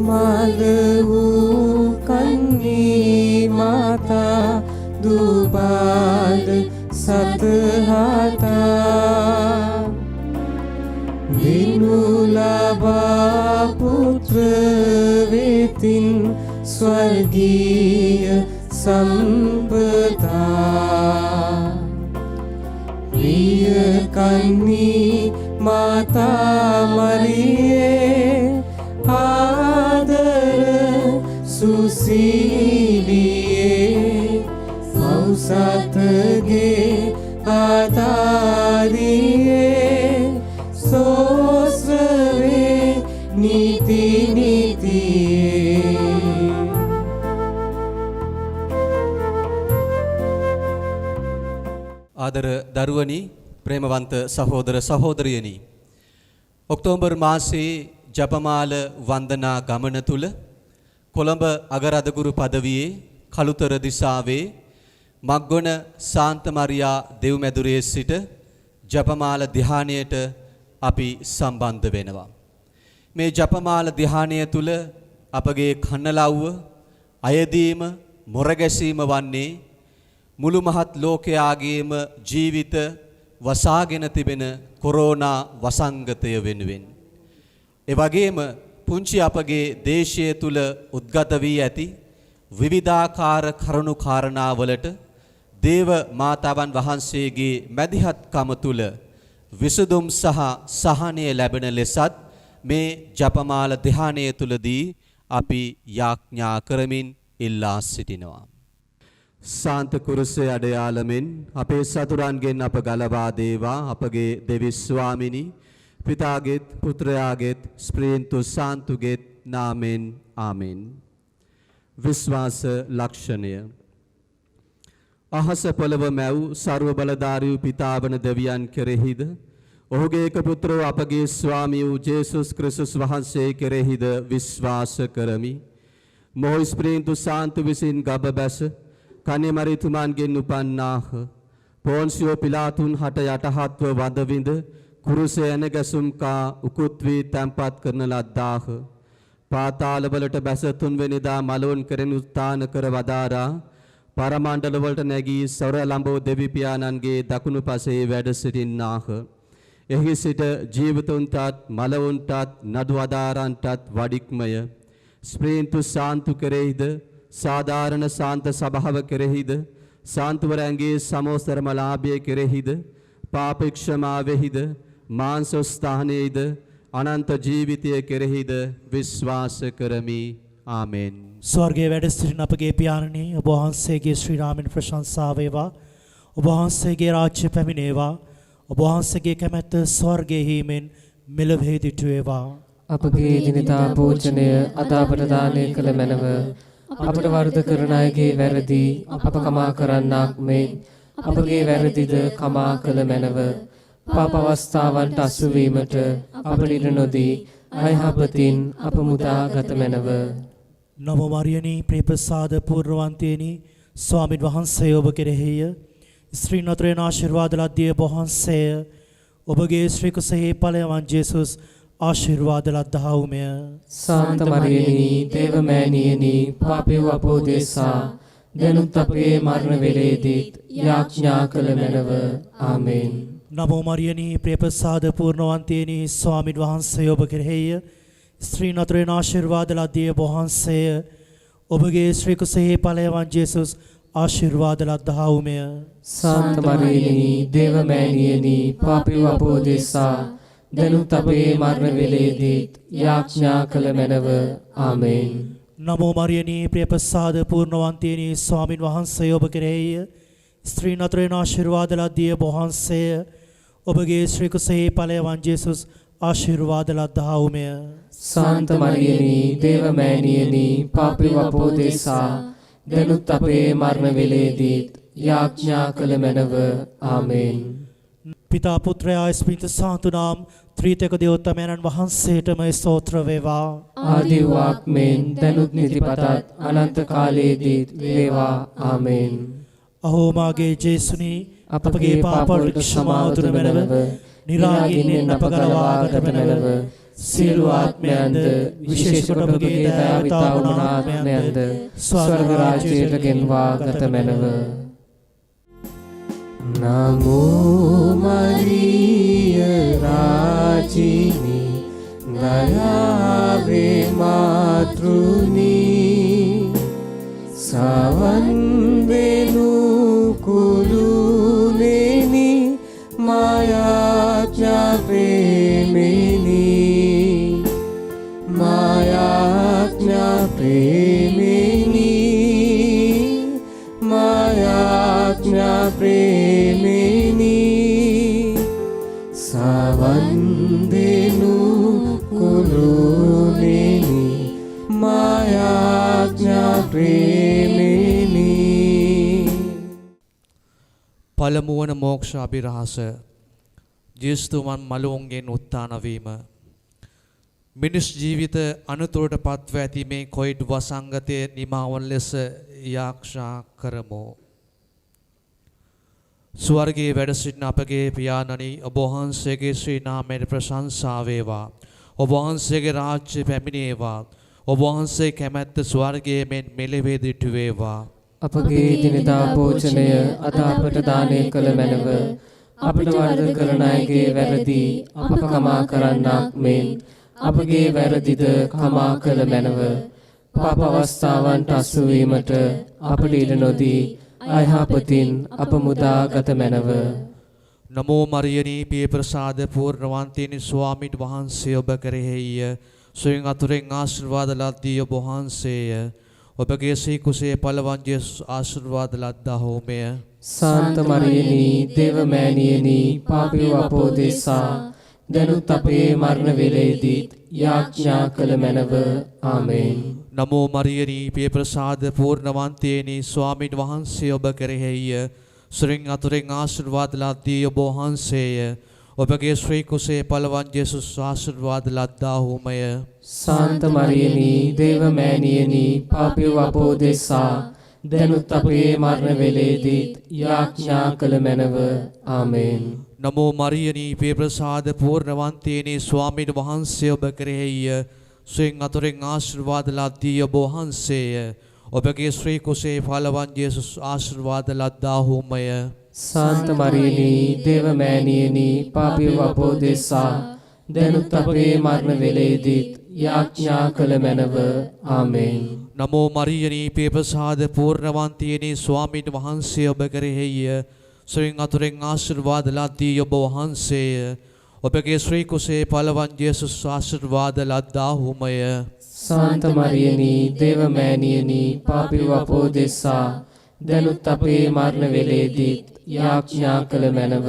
Malu kanni mata dubal sathata Vinulaba putra vetin swargiya sambata Priya kanni mata Mariye Adar susiliye Mausatge adariye Sosrave niti nitiye ආදර දරුවනි ප්‍රේමවන්ත සහෝදර සහෝදරියනි October මාසයේ ජපමාල වන්දනා ගමන තුල කොළඹ අගරදගුරු පදවියේ කළුතර දිසාවේ මග්ගොන සාන්ත මරියා දෙව්මැදුරේ සිට ජපමාල ධ්‍යානයට අපි සම්බන්ධ වෙනවා. මේ ජපමාල ධ්‍යානය තුල අපගේ කන්නලව්ව අයදීම මොරගැසීම වන්නේ මුළු මහත් ලෝකයාගේම ජීවිත වසාගෙන තිබෙන කොරෝනා වසංගතය වෙනුවෙන්. ඒ වගේම පුංචි අපගේ දේශය තුල උද්ගත වී ඇති විවිධාකාර කරුණු කාරණාවලට දේව මාතාවන් වහන්සේගේ මැදිහත්කම තුල විසඳුම් සහ සහනය ලැබෙන ලෙසත් මේ ජපමාල ධ්‍යානය තුලදී අපි යාඥා කරමින් ඉල්ලා සිටිනවා. සාන්ත කුරුසේ අඩයාලමින් අපේ සතුරන්ගෙන් අප ගලවා දේවා අපගේ දෙවි ස්වාමිනී පිතාගේත් පුත්‍රයාගේත් ස්ප්‍රීන්තු සාන්තුගේත් නාමෙන් ආමෙන්. විශ්වාස ලක්ෂණය අහස පොළව මැව් සර්ව බලධාරී පිතාවන දෙවියන් කෙරෙහිද ඔහුගේ එක පුත්‍ර අපගේ ස්වාමී වූ ජේසුස් ක්‍රිස්තුස් වහන්සේ කෙරෙහිද විශ්වාස කරමි. මොහු ස්ප්‍රීන්තු සාන්තු විසින් ගබ බැස කන්‍යමරිතුමන්ගෙන් උපන්නාහ. පොන්සියෝ පිලාතුන් හට යටහත්ව වදවිඳ කුරුසේ ඇන ගැසුම් කා උකුත් වී තැන්පත් කරන ලද්දාහ. පාතාලවලට බැස තුන්වෙනිදා මලවුන් කෙරෙන් උත්ථාන කර වදාරා පරමණ්ඩලවලට නැගී සොර ලඹෝ දෙවි පියාණන්ගේ දකුණු පසේ වැඩ සිටින්නාහ. එහි සිට ජීවිතුන්ටත් මලවුන්ටත් නඩු අදාරන්ටත් වඩික්මය. ස්ප්‍රීන්තු සාන්තු කෙරෙහිද සාධාරණ සාන්ත සභාව කෙරෙහිද සාන්තුවරයන්ගේ සමෝස්තරමලාභය කෙරෙහිද පාපක්ෂමාවෙහිද මාංසස්ථානයේද අනන්ත ජීවිතය කෙරෙහිද විශ්වාස කරමි. ආමෙන්. ස්වර්ගයේ වැඩ සිටින අපගේ පියාණනි ඔබ වහන්සේගේ ශ්‍රී නාමයෙන් ප්‍රශංසා වේවා. ඔබ වහන්සේගේ රාජ්‍ය පැමිණේවා. ඔබ වහන්සේගේ කැමැත්ත ස්වර්ගයේ හිමින් මෙලොවෙහි දිටු වේවා. අපගේ දිනදා භෝජනය අද අපට දානය කළ මැනව අපට වරද කරන අයගේ වැරදි අප කමා කරන්නාක් මෙන් අපගේ වැරදිද කමා කළ මැනව. පාප අවස්ථාවන්ට අසු වීමට අපට ඉඩ නොදී අයහපතින් අප මුදා ගත මැනව. නමෝ මරියනි ප්‍රේමසාද පූර්ණවන්තේනි ස්වාමීන් වහන්සේ ඔබ කෙරෙහිය ස්ත්‍රීන් අතරින් ආශිර්වාද ලද්දී ඔබ වහන්සේය. ඔබගේ ශ්‍රී කුසෙහි ඵලයන් ජේසුස් ආශිර්වාද ලද්දාහුමය. සාන්ත මරියනි දේව මෑණියනි පාපේ අපෝදේසා දැනුත් අපේ මරණ වේලේදීත් යාඥා කළ මැනව. ආමෙන්. නමෝ මරියනි ප්‍රේමසාද පූර්ණවන්තේනි ස්වාමීන් වහන්සේ ඔබ කෙරෙහිය ස්ත්‍රීන් අතරින් ආශිර්වාද ලද්දී ඔබ වහන්සේය. ඔබගේ ශ්‍රී කුසෙහි ඵලයන් ජේසුස් ආශිර්වාද ලද්දාහුමය. සාන්ත මරියනි දේව මෑණියනි පාපේ අපෝදේසා දැනුත් අපේ මරණ වේලේදීත් යාඥා කළ මැනව. ආමෙන්. නමෝ මරියනි ප්‍රේමසාද පූර්ණවන්තේනි ස්වාමින් වහන්සේ ඔබ කෙරෙහිය ස්ත්‍රීන් අතරින් ආශිර්වාද ලද්දී ඔබ වහන්සේය. ඔබගේ ශ්‍රී කුසෙහි ඵලයන් ජේසුස් ආශිර්වාද ලද්දාහුමය. සාන්ත මරියනි දේව මෑණියනි පාපේ අපෝදේසා දැනුත් අපේ මරණ වේලේදීත් යාඥා කළ මැනව. ආමෙන්. පිතා පුත්‍රයා ස්පිරිතු සාන්තු නාම ත්‍රිත්වක දේවෝත්තමයන්න් වහන්සේටම ස්තෝත්‍ර වේවා. ආදී වාක් මෙන් දැනුත් නිතිපතත් අනන්ත කාලයේදීත් වේවා. ආමෙන්. අහෝ මාගේ ජේසුනි අපගේ පාපවලට ක්ෂමා උතුර මැනව නිරාගින්නෙන් අප ගලවාගත මැනව සියලු ආත්මයන්ද විශේෂ කොට ඔබගේ දයාවිතා වුණ ආත්මයන්ද ස්වර්ග රාජ්‍යයට ගෙන්වා ගත මැනව. නමෝ මරිය රාජිනී දයාවේ මාතෘනී සවන් දෙනු කුළුනේනි මායාඥා ප්‍රේමිනී මායාඥා ප්‍රේමිනී මායාඥා ප්‍රේමිනී සවන් දෙනු කුළුනේනි මායාඥා ප්‍රේමිනී. පළමුවන මෝක්ෂ අභිරහස ජේසුතුමන් මළුවුන්ගෙන් උත්ථාන වීම. මිනිස් ජීවිත අනුතුරට පත්ව ඇති මේ කොයිඩ් වසංගතයේ නිමාවන ලෙස යාක්ෂා කරමු. ස්වර්ගයේ වැඩ සිටින අපගේ පියාණනි, ඔබ වහන්සේගේ ශ්‍රී නාමයට ප්‍රශංසා වේවා. ඔබ වහන්සේගේ රාජ්‍ය පැමිණේවා. ඔබ වහන්සේ කැමැත්ත ස්වර්ගයේ මෙන් මෙලෙවේ දිටු වේවා. අපගේ දිනදා භෝජනය අද අපට දානය කළ මැනව. අපට වරද කරන අයගේ වැරදි අප කමා කරන්නාක් මෙන් අපගේ වැරදිද කමා කළ මැනව. පාප අවස්ථාවන්ට අසු වීමට අපට ඉඩ නොදී අයහපතින් අප මුදා ගත මැනව. නමෝ මරියනී පිය ප්‍රසාද පූර්ණවන්තිනි ස්වාමීන් වහන්සේ ඔබ කෙරෙහිය. සොයින් අතුරෙන් ආශිර්වාද ලද්දී ඔබ වහන්සේය. ඔබගේ සී කුසේ පළවන් ජේසුස් ආශිර්වාද ලද්දාහෝමය. සාන්ත මරියනී දේව මෑණියනි පාපී අපෝදේසා දනුත් අපේ මරණ වේලේදී යාඥා කළ මැනව. ආමේන්. නමෝ මරියනී පිය ප්‍රසාද පූර්ණවන්තිනි ස්වාමීන් වහන්සේ ඔබ කෙරෙහිය. සොයින් අතුරෙන් ආශිර්වාද ලද්දී ඔබ වහන්සේය. ඔබගේ ශ්‍රී කුසේ පළවන් ජේසුස් ආශිර්වාද ලද්දාහෝමය. සාන්ත මරියනී දේව මෑණියනි පාපී අපෝදේසා දනුත් අපේ මරණ වේලේදී යාඥා කළ මැනව. ආමේන්. නමෝ මරියනී පිය ප්‍රසාද පූර්ණවන්තිනි ස්වාමීන් වහන්සේ ඔබ කෙරෙහිය. සොයින් අතුරෙන් ආශිර්වාද ලද්දී ඔබ වහන්සේය. ඔබගේ ශ්‍රී කුසේ පළවන් ජේසුස් ආශිර්වාද ලද්දාහෝමය. සාන්ත මරියනී දේව මෑණියනි පාපී අපෝදේසා දනුත් අපේ මරණ වේලේදී යාඥා කළ මැනව. ආමේන්. නමෝ මරියනී පිය ප්‍රසාද පූර්ණවන්තිනි ස්වාමීන් වහන්සේ ඔබ කෙරෙහිය. සොයින් අතුරෙන් ආශිර්වාද ලද්දී ඔබ වහන්සේය. ඔබගේ ශ්‍රී කුසේ පළවන් ජේසුස් ආශිර්වාද ලද්දාහුමය. සාන්ත මරියනී දේව මෑණියනි පාපී අපෝදේසා දනුත් අපේ මරණ වේලේදී යාඥා කළ මැනව.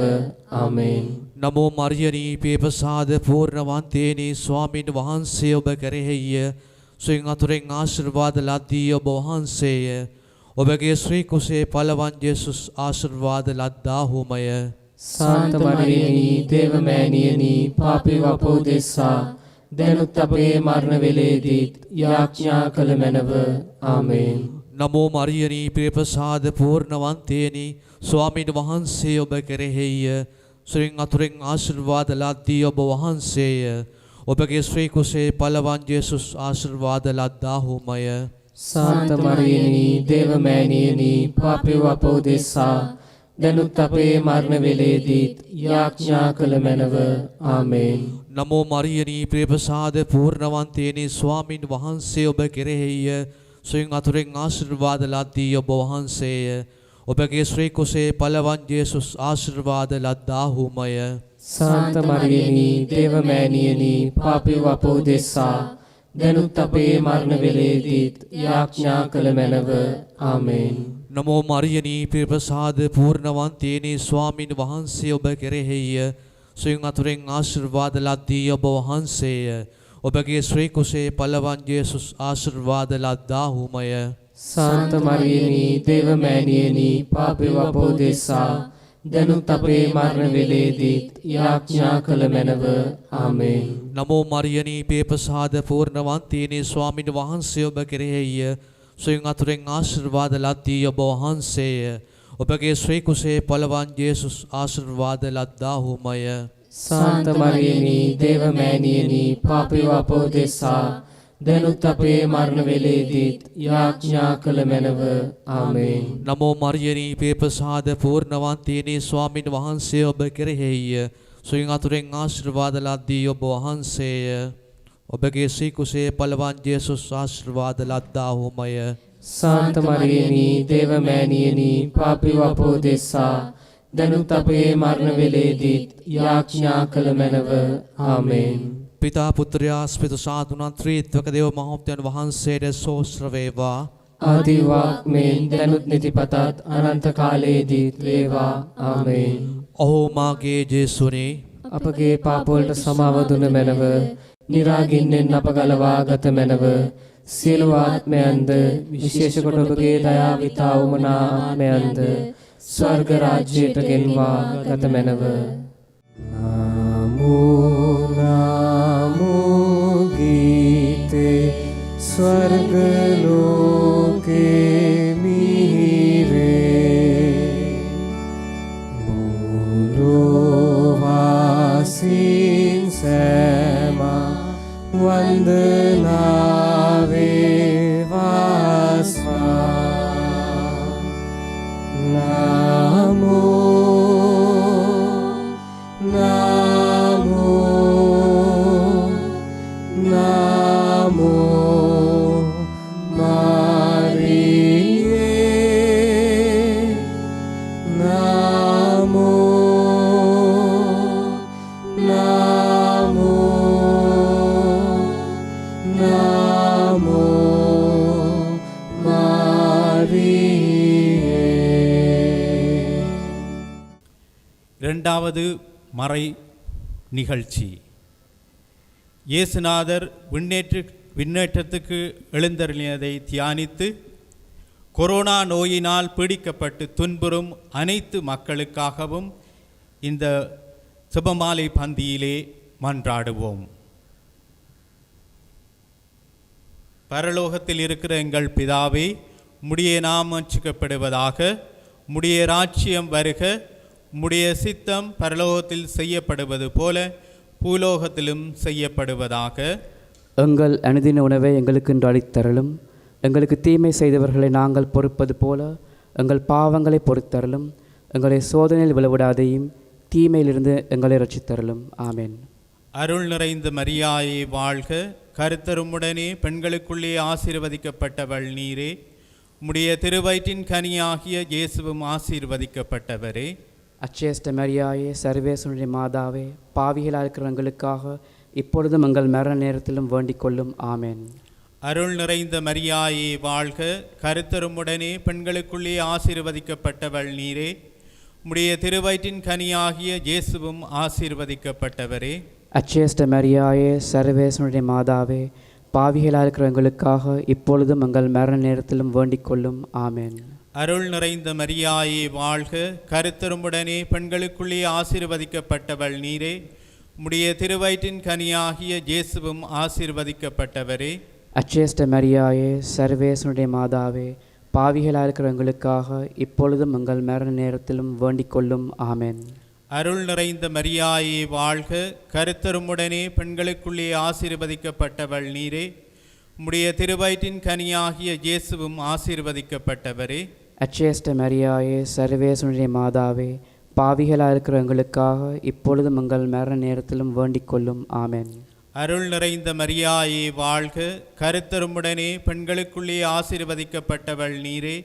ආමේන්. නමෝ මරියනී පිය ප්‍රසාද පූර්ණවන්තිනි ස්වාමීන් වහන්සේ ඔබ කෙරෙහිය. සොයින් අතුරෙන් ආශිර්වාද ලද්දී ඔබ වහන්සේය. ඔබගේ ශ්‍රී කුසේ පළවන් ජේසුස් ආශිර්වාද ලද්දාහුමය. සාන්ත මරියනී දේව මෑණියනි පාපී අපෝදේසා දනුත් අපේ මරණ වේලේදී යාඥා කළ මැනව. ආමේන්. නමෝ මරියනී පිය ප්‍රසාද පූර්ණවන්තිනි ස්වාමීන් වහන්සේ ඔබ කෙරෙහිය. සොයින් අතුරෙන් ආශිර්වාද ලද්දී ඔබ වහන්සේය. ඔබගේ ශ්‍රී කුසේ පළවන් ජේසුස් ආශිර්වාද ලද්දාහුමය. සාන්ත මරියනී දේව මෑණියනි පාපී අපෝදේසා දනුත් අපේ මරණ වේලේදී යාඥා කළ මැනව. ආමේන්. නමෝ මරියනී පිය ප්‍රසාද පූර්ණවන්තිනි ස්වාමීන් වහන්සේ ඔබ කෙරෙහිය. සොයින් අතුරෙන් ආශිර්වාද ලද්දී ඔබ වහන්සේය. ඔබගේ ශ්‍රී කුසේ පළවන් ජේසුස් ආශිර්වාද ලද්දාහුමය. සාන්ත මරියනී දේව මෑණියනි පාපී අපෝදේසා දනුත් අපේ මරණ වේලේදී යාඥා කළ මැනව. ආමේන්. නමෝ මරියනී පිය ප්‍රසාද පූර්ණවන්තිනි ස්වාමීන් වහන්සේ ඔබ කෙරෙහිය. සොයින් අතුරෙන් ආශිර්වාද ලද්දී ඔබ වහන්සේය. ඔබගේ ශ්‍රී කුසේ පළවන් ජේසුස් ආශිර්වාද ලද්දාහුමය. සාන්ත මරියනී දේව මෑණියනි පාපී අපෝදේසා දනුත් අපේ මරණ වේලේදී යාඥා කළ මැනව. ආමේන්. නමෝ මරියනී පිය ප්‍රසාද පූර්ණවන්තිනි ස්වාමීන් වහන්සේ ඔබ කෙරෙහිය. සොයින් අතුරෙන් ආශිර්වාද ලද්දී ඔබ වහන්සේය. ඔබගේ ශ්‍රී කුසේ පළවන් ජේසුස් ආශිර්වාද ලද්දාහුමය. සාන්ත මරියනි දේවමෑණියනි පාපිව අප උදෙසා දැනුත් අපේ මරණ වේලේදීත් යාඥා කළ මැනව. ආමේන්. නමෝ මරියනි ප්‍රේමසාද පූර්ණවන්තේනි ස්වාමින් වහන්සේ ඔබ කෙරෙහිය. සුවින් අතුරෙන් ආශිර්වාද ලද්දී ඔබ වහන්සේය. ඔබගේ ශ්‍රී කුසේ පළවන් ජේසුස් ආශිර්වාද ලද්දාහුමය. සාන්ත මරියනි දේවමෑණියනි පාපිව අප උදෙසා දැනුත් අපේ මරණ වේලේදීත් යාඥා කළ මැනව. ආමේන්. පිතා පුත්‍රයා ස්පිතු සාතුණන් ත්‍රිත්වක දේව මහෝපතයන් වහන්සේට සෝස්ත්‍ර වේවා. ආදිවාක්මෙන් දැනුත් නිතිපතත් අනන්ත කාලයේදීත් වේවා. ආමේන්. ඔහු මාගේ ජේසුනි අපගේ පාපවලට සමාව දුන මැනව. නිරාගින්නෙන් අප ගලවා ගත මැනව. සියලු ආත්මයන්ද විශේෂ කොට ඔබගේ දයාවිතා උමනා ආත්මයන්ද ස්වර්ග රාජ්‍යයට ගෙන්වා ගත මැනව. නමෝ ගීතේ ස්වර්ගලෝකේ මිහිරේ බුලෝවාසින් සෑම වන්දනාවේ වාස්වා. இரண்டாவது மறை நிகழ்ச்சி. இயேசுநாதர் விண்ணேற்றத்துக்கு எழுந்தருளினதை தியானித்து கொரோனா நோயினால் பீடிக்கப்பட்டு துன்புறும் அனைத்து மக்களுக்காகவும் இந்த சுபமாலை பந்தியிலே மன்றாடுவோம். பரலோகத்தில் இருக்கிற எங்கள் பிதாவே, உம்முடைய நாமம் அர்ச்சிக்கப்படுவதாக, உம்முடைய ராஜ்யம் வருக, உம்முடைய சித்தம் பரலோகத்தில் செய்யப்படுவது போல பூலோகத்திலும் செய்யப்படுவதாக. எங்கள் அனுதின உணவை எங்களுக்கு இன்று அளித்தருளும். எங்களுக்கு தீமை செய்தவர்களை நாங்கள் பொறுப்பது போல எங்கள் பாவங்களை பொறுத்தருளும். எங்களை சோதனையில் விழவிடாதையும் தீமையிலிருந்து எங்களை ரட்சித்தருளும். ஆமென். அருள் நிறைந்த மரியாயே வாழ்க, கர்த்தருமுடனே பெண்களுக்குள்ளே ஆசீர்வதிக்கப்பட்டவள் நீரே. உம்முடைய திருவயிற்றின் கனியாகிய இயேசுவும் ஆசீர்வதிக்கப்பட்டவரே. அச்சேஷ்ட மரியாயே, சர்வேசுடைய மாதாவே, பாவிகளாக இருக்கிற எங்களுக்காக இப்பொழுதும் எங்கள் மரண நேரத்திலும் வேண்டிக் கொள்ளும். ஆமென். அருள் நிறைந்த மரியாயே வாழ்க, கர்த்தருமுடனே பெண்களுக்குள்ளே ஆசீர்வதிக்கப்பட்டவள் நீரே. உம்முடைய திருவயிற்றின் கனியாகிய இயேசுவும் ஆசீர்வதிக்கப்பட்டவரே. அச்சேஷ்ட மரியாயே, சர்வேசுடைய மாதாவே, பாவிகளாக இருக்கிற எங்களுக்காக இப்பொழுதும் எங்கள் மரண நேரத்திலும் வேண்டிக் கொள்ளும். ஆமென். அருள் நிறைந்த மரியாயே வாழ்க, கர்த்தருமுடனே பெண்களுக்குள்ளே ஆசீர்வதிக்கப்பட்டவள் நீரே. உம்முடைய திருவயிற்றின் கனியாகிய இயேசுவும் ஆசீர்வதிக்கப்பட்டவரே. அச்சேஷ்ட மரியாயே, சர்வேசுடைய மாதாவே, பாவிகளாக இருக்கிற எங்களுக்காக இப்பொழுதும் எங்கள் மரண நேரத்திலும் வேண்டிக் கொள்ளும். ஆமென். அருள் நிறைந்த மரியாயே வாழ்க, கர்த்தருமுடனே பெண்களுக்குள்ளே ஆசீர்வதிக்கப்பட்டவள் நீரே. உம்முடைய திருவயிற்றின் கனியாகிய இயேசுவும் ஆசீர்வதிக்கப்பட்டவரே. அச்சேஷ்ட மரியாயே, சர்வேசுடைய மாதாவே, பாவிகளாக இருக்கிற எங்களுக்காக இப்பொழுதும் எங்கள் மரண நேரத்திலும் வேண்டிக் கொள்ளும். ஆமென். அருள் நிறைந்த மரியாயே வாழ்க, கர்த்தருமுடனே பெண்களுக்குள்ளே ஆசீர்வதிக்கப்பட்டவள் நீரே.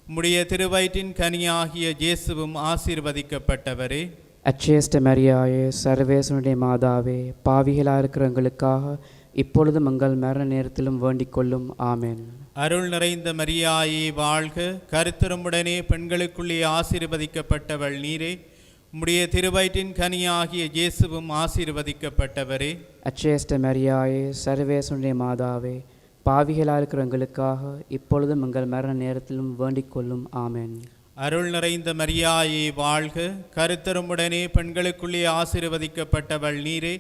உம்முடைய திருவயிற்றின் கனியாகிய இயேசுவும் ஆசீர்வதிக்கப்பட்டவரே. அச்சேஷ்ட மரியாயே, சர்வேசுடைய மாதாவே, பாவிகளாக இருக்கிற எங்களுக்காக இப்பொழுதும் எங்கள் மரண நேரத்திலும் வேண்டிக் கொள்ளும். ஆமென். அருள் நிறைந்த மரியாயே வாழ்க, கர்த்தருமுடனே பெண்களுக்குள்ளே ஆசீர்வதிக்கப்பட்டவள் நீரே. உம்முடைய திருவயிற்றின் கனியாகிய இயேசுவும் ஆசீர்வதிக்கப்பட்டவரே. அச்சேஷ்ட மரியாயே, சர்வேசுடைய மாதாவே, பாவிகளாக இருக்கிற எங்களுக்காக இப்பொழுதும் எங்கள் மரண நேரத்திலும் வேண்டிக் கொள்ளும். ஆமென். அருள் நிறைந்த மரியாயே வாழ்க, கர்த்தருமுடனே பெண்களுக்குள்ளே ஆசீர்வதிக்கப்பட்டவள் நீரே.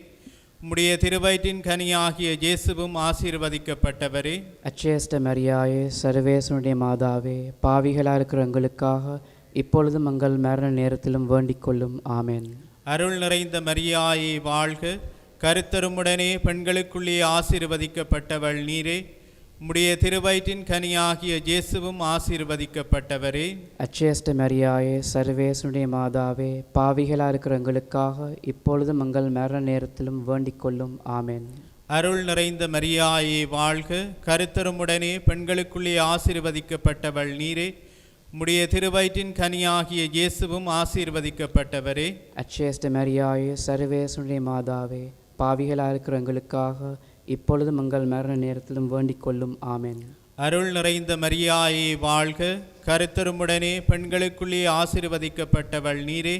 உம்முடைய திருவயிற்றின் கனியாகிய இயேசுவும் ஆசீர்வதிக்கப்பட்டவரே. அச்சேஷ்ட மரியாயே, சர்வேசுடைய மாதாவே, பாவிகளாக இருக்கிற எங்களுக்காக இப்பொழுதும் எங்கள் மரண நேரத்திலும் வேண்டிக் கொள்ளும். ஆமென். அருள் நிறைந்த மரியாயே வாழ்க, கருத்தருமுடனே பெண்களுக்குள்ளே ஆசீர்வதிக்கப்பட்டவள் நீரே. உம்முடைய திருவயிற்றின் கனியாகிய இயேசுவும் ஆசீர்வதிக்கப்பட்டவரே. அச்சேஷ்ட மரியாயே, சர்வேசுடைய மாதாவே, பாவிகளா இருக்கிற எங்களுக்காக இப்பொழுதும் எங்கள் மரண நேரத்திலும் வேண்டிக் கொள்ளும். ஆமென். அருள் நிறைந்த மரியாயே வாழ்க, கருத்தருமுடனே பெண்களுக்குள்ளே ஆசீர்வதிக்கப்பட்டவள் நீரே. உம்முடைய திருவயிற்றின் கனியாகிய இயேசுவும் ஆசீர்வதிக்கப்பட்டவரே. அச்சேஷ்ட மரியாயே, சர்வேசுடைய மாதாவே, பாவிகளா இருக்கிற எங்களுக்காக இப்பொழுதும் எங்கள் மரண நேரத்திலும் வேண்டிக் கொள்ளும். ஆமென். அருள் நிறைந்த மரியாயே வாழ்க, கருத்தருமுடனே பெண்களுக்குள்ளே ஆசீர்வதிக்கப்பட்டவள் நீரே.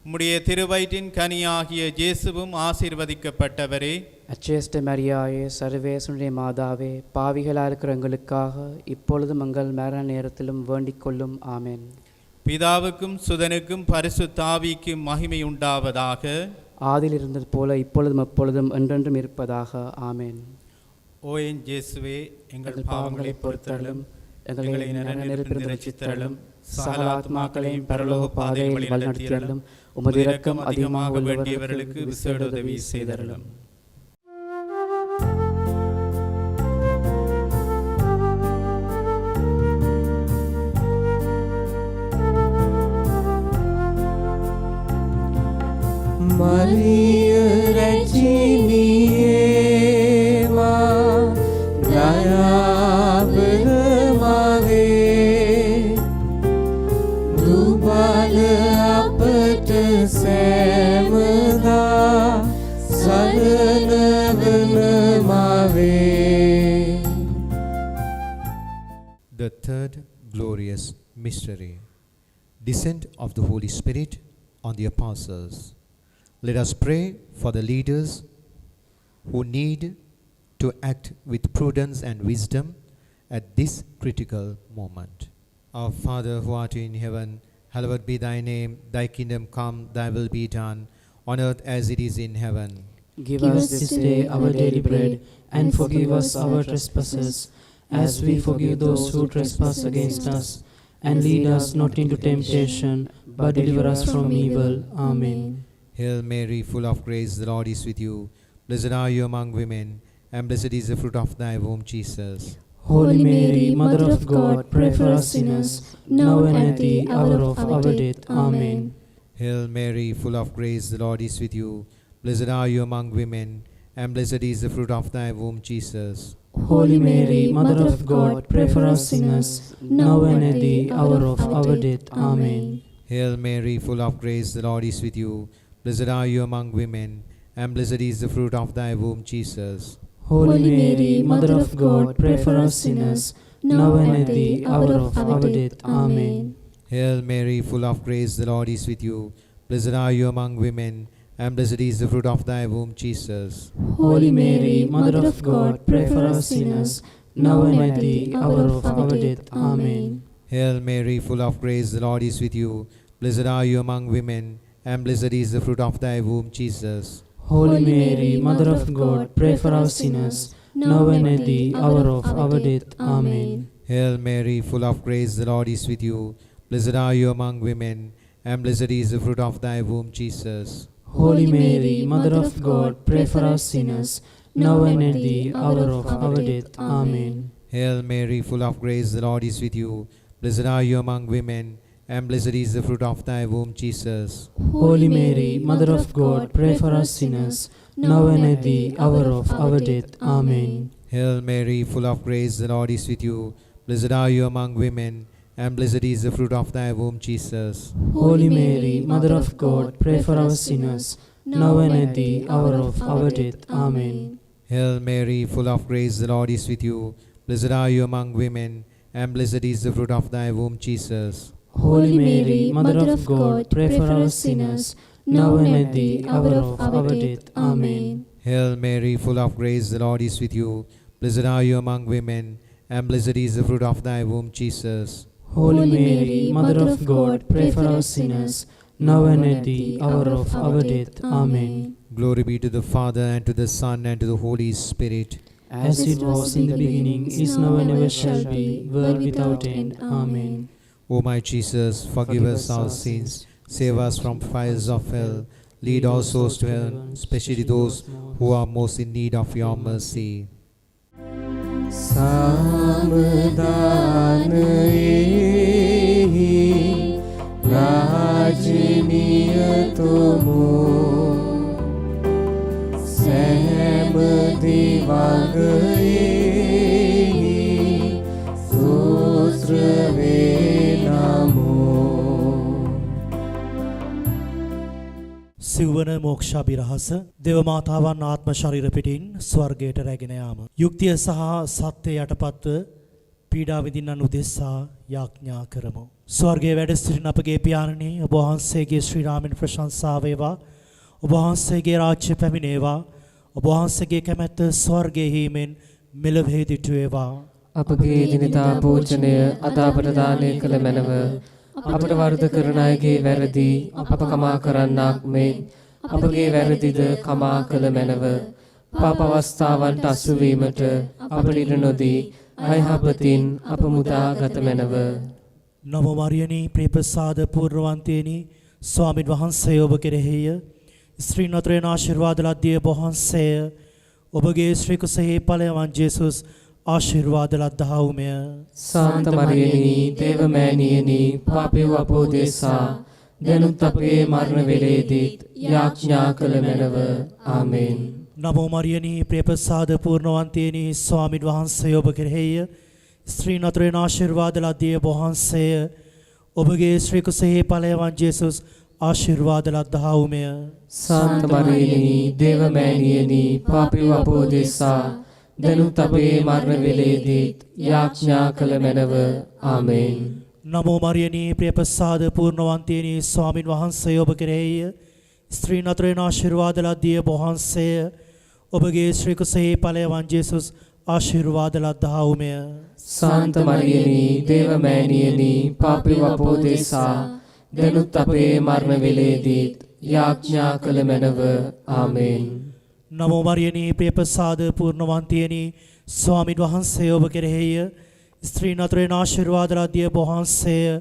உம்முடைய திருவயிற்றின் கனியாகிய இயேசுவும் ஆசீர்வதிக்கப்பட்டவரே. அச்சேஷ்ட மரியாயே, சர்வேசுடைய மாதாவே, பாவிகளா இருக்கிற எங்களுக்காக இப்பொழுதும் எங்கள் மரண நேரத்திலும் வேண்டிக் கொள்ளும். ஆமென். பிதாவுக்கும் சுதனுக்கும் பரிசுத்தாவிக்கும் மகிமை உண்டாவதாக. ஆதியில் இருந்தது போல இப்பொழுதும் எப்பொழுதும் என்றென்றும் இருப்பதாக. ஆமென். ஓ என் இயேசுவே, எங்கள் பாவங்களை பாவங்களை பொறுத்தருளும், எங்களை எங்களை நரநிலைப்பிலிருந்து ரட்சித்தருளும், சகல ஆத்மாக்களையும் பரலோக பாதையில் வழிநடத்தியருளும். உமது இரக்கம் அதிகமாக வேண்டியவர்களுக்கு விசேட உதவி செய்தருளும். Maria Regina, Daya bermave, Dubala apet semeda, Sadana bermave. The third glorious mystery, descent of the Holy Spirit on the apostles. Let us pray for the leaders who need to act with prudence and wisdom at this critical moment. Our Father who art in heaven, hallowed be thy name. Thy kingdom come, thy will be done, on earth as it is in heaven. Give Give us us this day our daily bread, and forgive us our trespasses, as we forgive those who trespass against us. And lead us not into temptation, but deliver us from evil. Amen. Hail Mary, full of grace, the Lord is with you. Blessed are you among women, and blessed is the fruit of thy womb, Jesus. Holy Mary, Mother of God, pray for us sinners, now and at the hour of our death. Amen. Hail Mary, full of grace, the Lord is with you. Blessed are you among women, and blessed is the fruit of thy womb, Jesus. Holy Mary, Mother of God, pray for us sinners, now and at the hour of our death. Amen. Hail Mary, full of grace, the Lord is with you. Blessed are you among women, and blessed is the fruit of thy womb, Jesus. Holy Mary, Mother of God, pray for us sinners, now and at the hour of our death. Amen. Hail Mary, full of grace, the Lord is with you. Blessed are you among women, and blessed is the fruit of thy womb, Jesus. Holy Mary, Mother of God, pray for us sinners, now and at the hour of our death. Amen. Hail Mary, full of grace, the Lord is with you. Blessed are you among women, and blessed is the fruit of thy womb, Jesus. Holy Mary, Mother of God, pray for us sinners, now and at the hour of our death. Amen. Hail Mary, full of grace, the Lord is with you. Blessed are you among women, and blessed is the fruit of thy womb, Jesus. Holy Mary, Mother of God, pray for us sinners, now and at the hour of our death. Amen. Hail Mary, full of grace, the Lord is with you. Blessed are you among women, and blessed is the fruit of thy womb, Jesus. Holy Mary, Mother of God, pray for us sinners, now and at the hour of our death. Amen. Hail Mary, full of grace, the Lord is with you. Blessed are you among women, and blessed is the fruit of thy womb, Jesus. Holy Mary, Mother of God, pray for us sinners, now and at the hour of our death. Amen. Hail Mary, full of grace, the Lord is with you. Blessed are you among women, and blessed is the fruit of thy womb, Jesus. Holy Mary, Mother of God, pray for us sinners, now and at the hour of our death. Amen. Hail Mary, full of grace, the Lord is with you. Blessed are you among women, and blessed is the fruit of thy womb, Jesus. Holy Mary, Mother of God, pray for us sinners, now and at the hour of our death. Amen. Glory be to the Father, and to the Son, and to the Holy Spirit. As it was in the beginning, is now and ever shall be, world without end. Amen. O my Jesus, forgive us our sins, save us from fires of hell, Lead all souls to heaven, especially those who are most in need of your mercy. සාමදානයෙහි රාජනීයතුමෝ සෑම දිවගයෙහි සූත්‍ර වේ නමෝ. සිව්වන මෝක්ෂාභිරහස දේව මාතාවන් ආත්ම ශරීර පිටින් ස්වර්ගයට රැගෙන යාම. යුක්තිය සහ සත්‍ය යටපත්ව පීඩා විඳින්නන් උදෙසා යාඥා කරමු. ස්වර්ගයේ වැඩ සිටින අපගේ පියාණනි, ඔබ වහන්සේගේ ශ්‍රී නාමයෙන් ප්‍රශංසා වේවා. ඔබ වහන්සේගේ රාජ්‍ය පැමිණේවා. ඔබ වහන්සේගේ කැමැත්ත ස්වර්ගයේ හිමෙන් මෙලොවේ දිටු වේවා. අපගේ දිනදා භෝජනය අද අපට දානය කළ මැනව. අපට වරද කරන අයගේ වැරදි අප කමා කරන්නාක් මෙන් අපගේ වැරදිද කමා කළ මැනව. පාප අවස්ථාවන්ට අසු වීමට අපට ඉඩ නොදී අයහපතින් අප මුදා ගත මැනව. නමෝ මරියනි ප්‍රේපසාද පූර්ණවන්තේනි ස්වාමින් වහන්සේ ඔබ කෙරෙහිය. ස්ත්‍රීන් අතරින් ආශිර්වාද ලද්දිය ඔබ වහන්සේය. ඔබගේ ශ්‍රී කුසෙහි ඵලයන් ජේසුස් ආශිර්වාද ලද්දහවුමය. සාන්ත මරියනි දේව මෑණියනි පාපේ අපෝදේසා දැනුත් අපේ මරණ වේලේදීත් යාඥා කළ මැනව. ආමේන්. නමෝ මරියනි ප්‍රේපසාද පූර්ණවන්තේනි ස්වාමින් වහන්සේ ඔබ කෙරෙහිය. ස්ත්‍රීන් අතරින් ආශිර්වාද ලද්දිය ඔබ වහන්සේය. ඔබගේ ශ්‍රී කුසෙහි ඵලයන් ජේසුස් ආශිර්වාද ලද්දහවුමය. සාන්ත මරියනි දේව මෑණියනි පාපේ අපෝදේසා දැනුත් අපේ මරණ වේලේදීත් යාඥා කළ මැනව. ආමේන්. නමෝ මරියනි ප්‍රේපසාද පූර්ණවන්තේනි ස්වාමින් වහන්සේ ඔබ කෙරෙහිය. ස්ත්‍රීන් අතරින් ආශිර්වාද ලද්දිය ඔබ වහන්සේය. ඔබගේ ශ්‍රී කුසෙහි ඵලයන් ජේසුස් ආශිර්වාද ලද්දහවුමය. සාන්ත මරියනි දේව මෑණියනි පාපේ අපෝදේසා දැනුත් අපේ මරණ වේලේදීත් යාඥා කළ මැනව. ආමේන්. නමෝ මරියනි ප්‍රේපසාද පූර්ණවන්තේනි ස්වාමින් වහන්සේ ඔබ කෙරෙහිය. ස්ත්‍රීන් අතරින් ආශිර්වාද ලද්දිය ඔබ වහන්සේය.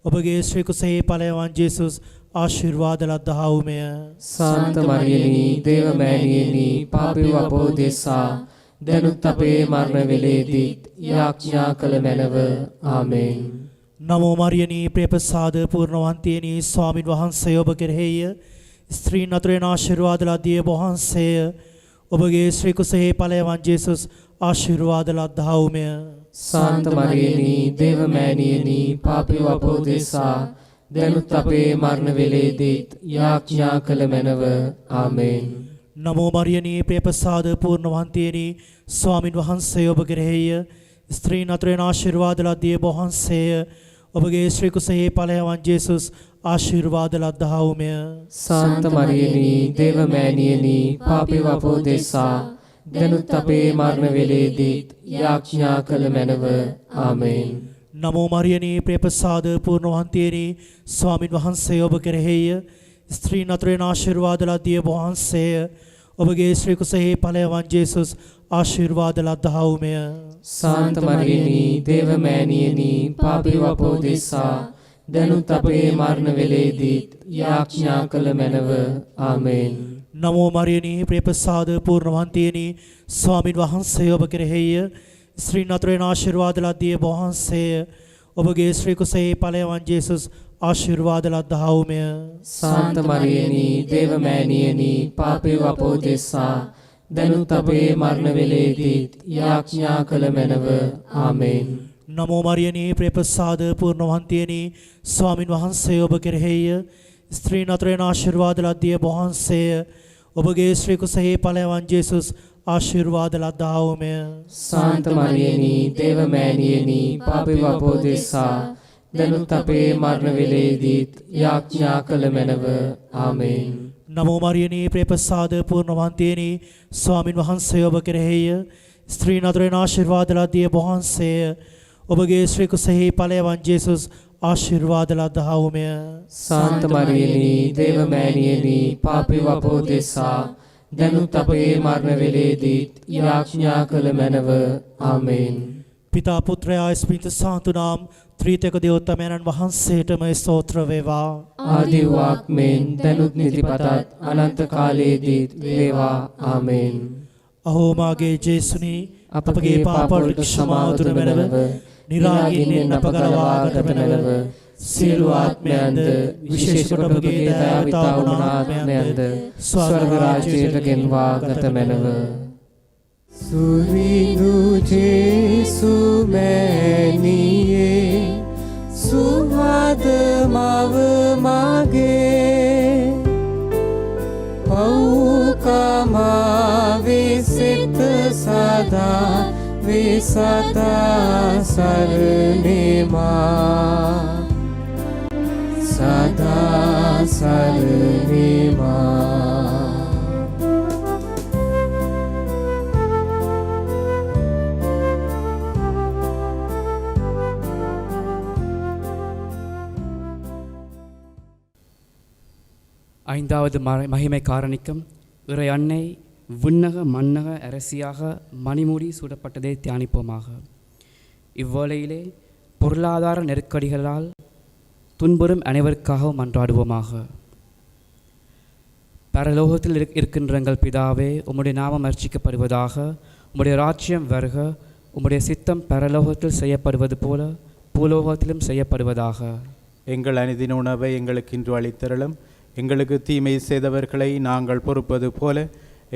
ඔබගේ ශ්‍රී කුසෙහි ඵලයන් ජේසුස් ආශිර්වාද ලද්දහවුමය. සාන්ත මරියනි දේව මෑණියනි පාපේ අපෝදේසා දැනුත් අපේ මරණ වේලේදීත් යාඥා කළ මැනව. ආමේන්. නමෝ මරියනි ප්‍රේපසාද පූර්ණවන්තේනි ස්වාමින් වහන්සේ ඔබ කෙරෙහිය. ස්ත්‍රීන් අතරින් ආශිර්වාද ලද්දිය ඔබ වහන්සේය. ඔබගේ ශ්‍රී කුසෙහි ඵලයන් ජේසුස් ආශිර්වාද ලද්දහවුමය. සාන්ත මරියනි දේව මෑණියනි පාපේ අපෝදේසා දැනුත් අපේ මරණ වේලේදීත් යාඥා කළ මැනව. ආමේන්. නමෝ මරියනි ප්‍රේපසාද පූර්ණවන්තේනි ස්වාමින් වහන්සේ ඔබ කෙරෙහිය. ස්ත්‍රීන් අතරින් ආශිර්වාද ලද්දිය ඔබ වහන්සේය. ඔබගේ ශ්‍රී කුසෙහි ඵලයන් ජේසුස් ආශිර්වාද ලද්දහවුමය. සාන්ත මරියනි දේව මෑණියනි පාපේ අපෝදේසා දැනුත් අපේ මරණ වේලේදීත් යාඥා කළ මැනව. ආමේන්. නමෝ මරියනි ප්‍රේපසාද පූර්ණවන්තේනි ස්වාමින් වහන්සේ ඔබ කෙරෙහිය. ස්ත්‍රීන් අතරින් ආශිර්වාද ලද්දිය ඔබ වහන්සේය. ඔබගේ ශ්‍රී කුසෙහි ඵලයන් ජේසුස් ආශිර්වාද ලද්දහවුමය. සාන්ත මරියනි දේව මෑණියනි පාපේ අපෝදේසා දැනුත් අපේ මරණ වේලේදීත් යාඥා කළ මැනව. ආමේන්. නමෝ මරියනි ප්‍රේපසාද පූර්ණවන්තේනි ස්වාමින් වහන්සේ ඔබ කෙරෙහිය. ස්ත්‍රීන් අතරින් ආශිර්වාද ලද්දිය ඔබ වහන්සේය. ඔබගේ ශ්‍රී කුසෙහි ඵලයන් ජේසුස් ආශිර්වාද ලද්දහවුමය. සාන්ත මරියනි දේව මෑණියනි පාපේ අපෝදේසා දැනුත් අපේ මරණ වේලේදීත් යාඥා කළ මැනව. ආමේන්. නමෝ මරියනි ප්‍රේපසාද පූර්ණවන්තේනි ස්වාමින් වහන්සේ ඔබ කෙරෙහිය. ස්ත්‍රීන් අතරින් ආශිර්වාද ලද්දිය ඔබ වහන්සේය. ඔබගේ ශ්‍රී කුසෙහි ඵලයන් ජේසුස් ආශිර්වාද ලද්දහවුමය. සාන්ත මරියනි දේව මෑණියනි පාපේ අපෝදේසා දැනුත් අපේ මරණ වේලේදීත් යාඥා කළ මැනව. ආමේන්. නමෝ මරියනි ප්‍රේපසාද පූර්ණවන්තේනි ස්වාමින් වහන්සේ ඔබ කෙරෙහිය. ස්ත්‍රීන් අතරින් ආශිර්වාද ලද්දිය ඔබ වහන්සේය. ඔබගේ ශ්‍රී කුසෙහි ඵලයන් ජේසුස් ආශිර්වාද ලද්දහවුමය. සාන්ත මරියනි දේව මෑණියනි පාපේ අපෝදේසා දැනුත් අපේ මරණ වේලේදීත් යාඥා කළ මැනව. ආමේන්. පිතා පුත්‍රයා ස්පිරිතු සාන්තු නාම ත්‍රිතක දේවෝත්තමයන්න් වහන්සේටම ස්තෝත්‍ර වේවා. ආදි වාක් මෙන් දනුත් නිතිපතත් අනන්ත කාලයේදීත් වේවා. ආමේන්. අහෝ මාගේ ජේසුනි අපගේ පාපවලට ක්ෂමාව දුන මැනව නිරාගින්නෙන් අප ගලවාගත මැනව සියලු ආත්මයන්ද විශේෂ කොට ඔබගේ දයාවිතා වුණ ආත්මයන්ද ස්වර්ග රාජ්‍යයට ගෙන්වා ගත මැනව. සුරිඳු ජේසු මෑණියේ සුහද මව මගේ පෞකමාවේ සිත සදා විසතා සරණේමා සදා සරණේමා. ஐந்தாவது மகிமை காரணிக்கம் இறை அன்னை விண்ணக மன்னக அரசியாக மணிமுடி சூடப்பட்டதை தியானிப்போமாக. இவ்வேளையிலே பொருளாதார நெருக்கடிகளால் துன்புறும் அனைவருக்காகவும் மன்றாடுவோமாக. பரலோகத்தில் இருக்கின்ற எங்கள் பிதாவே, உம்முடைய நாமம் அர்ச்சிக்கப்படுவதாக, உம்முடைய ராஜ்யம் வருக, உம்முடைய சித்தம் பரலோகத்தில் செய்யப்படுவது போல பூலோகத்திலும் செய்யப்படுவதாக. எங்கள் அனுதின உணவை எங்களுக்கு இன்று அளித்தருளும். எங்களுக்கு தீமை செய்தவர்களை நாங்கள் பொறுப்பது போல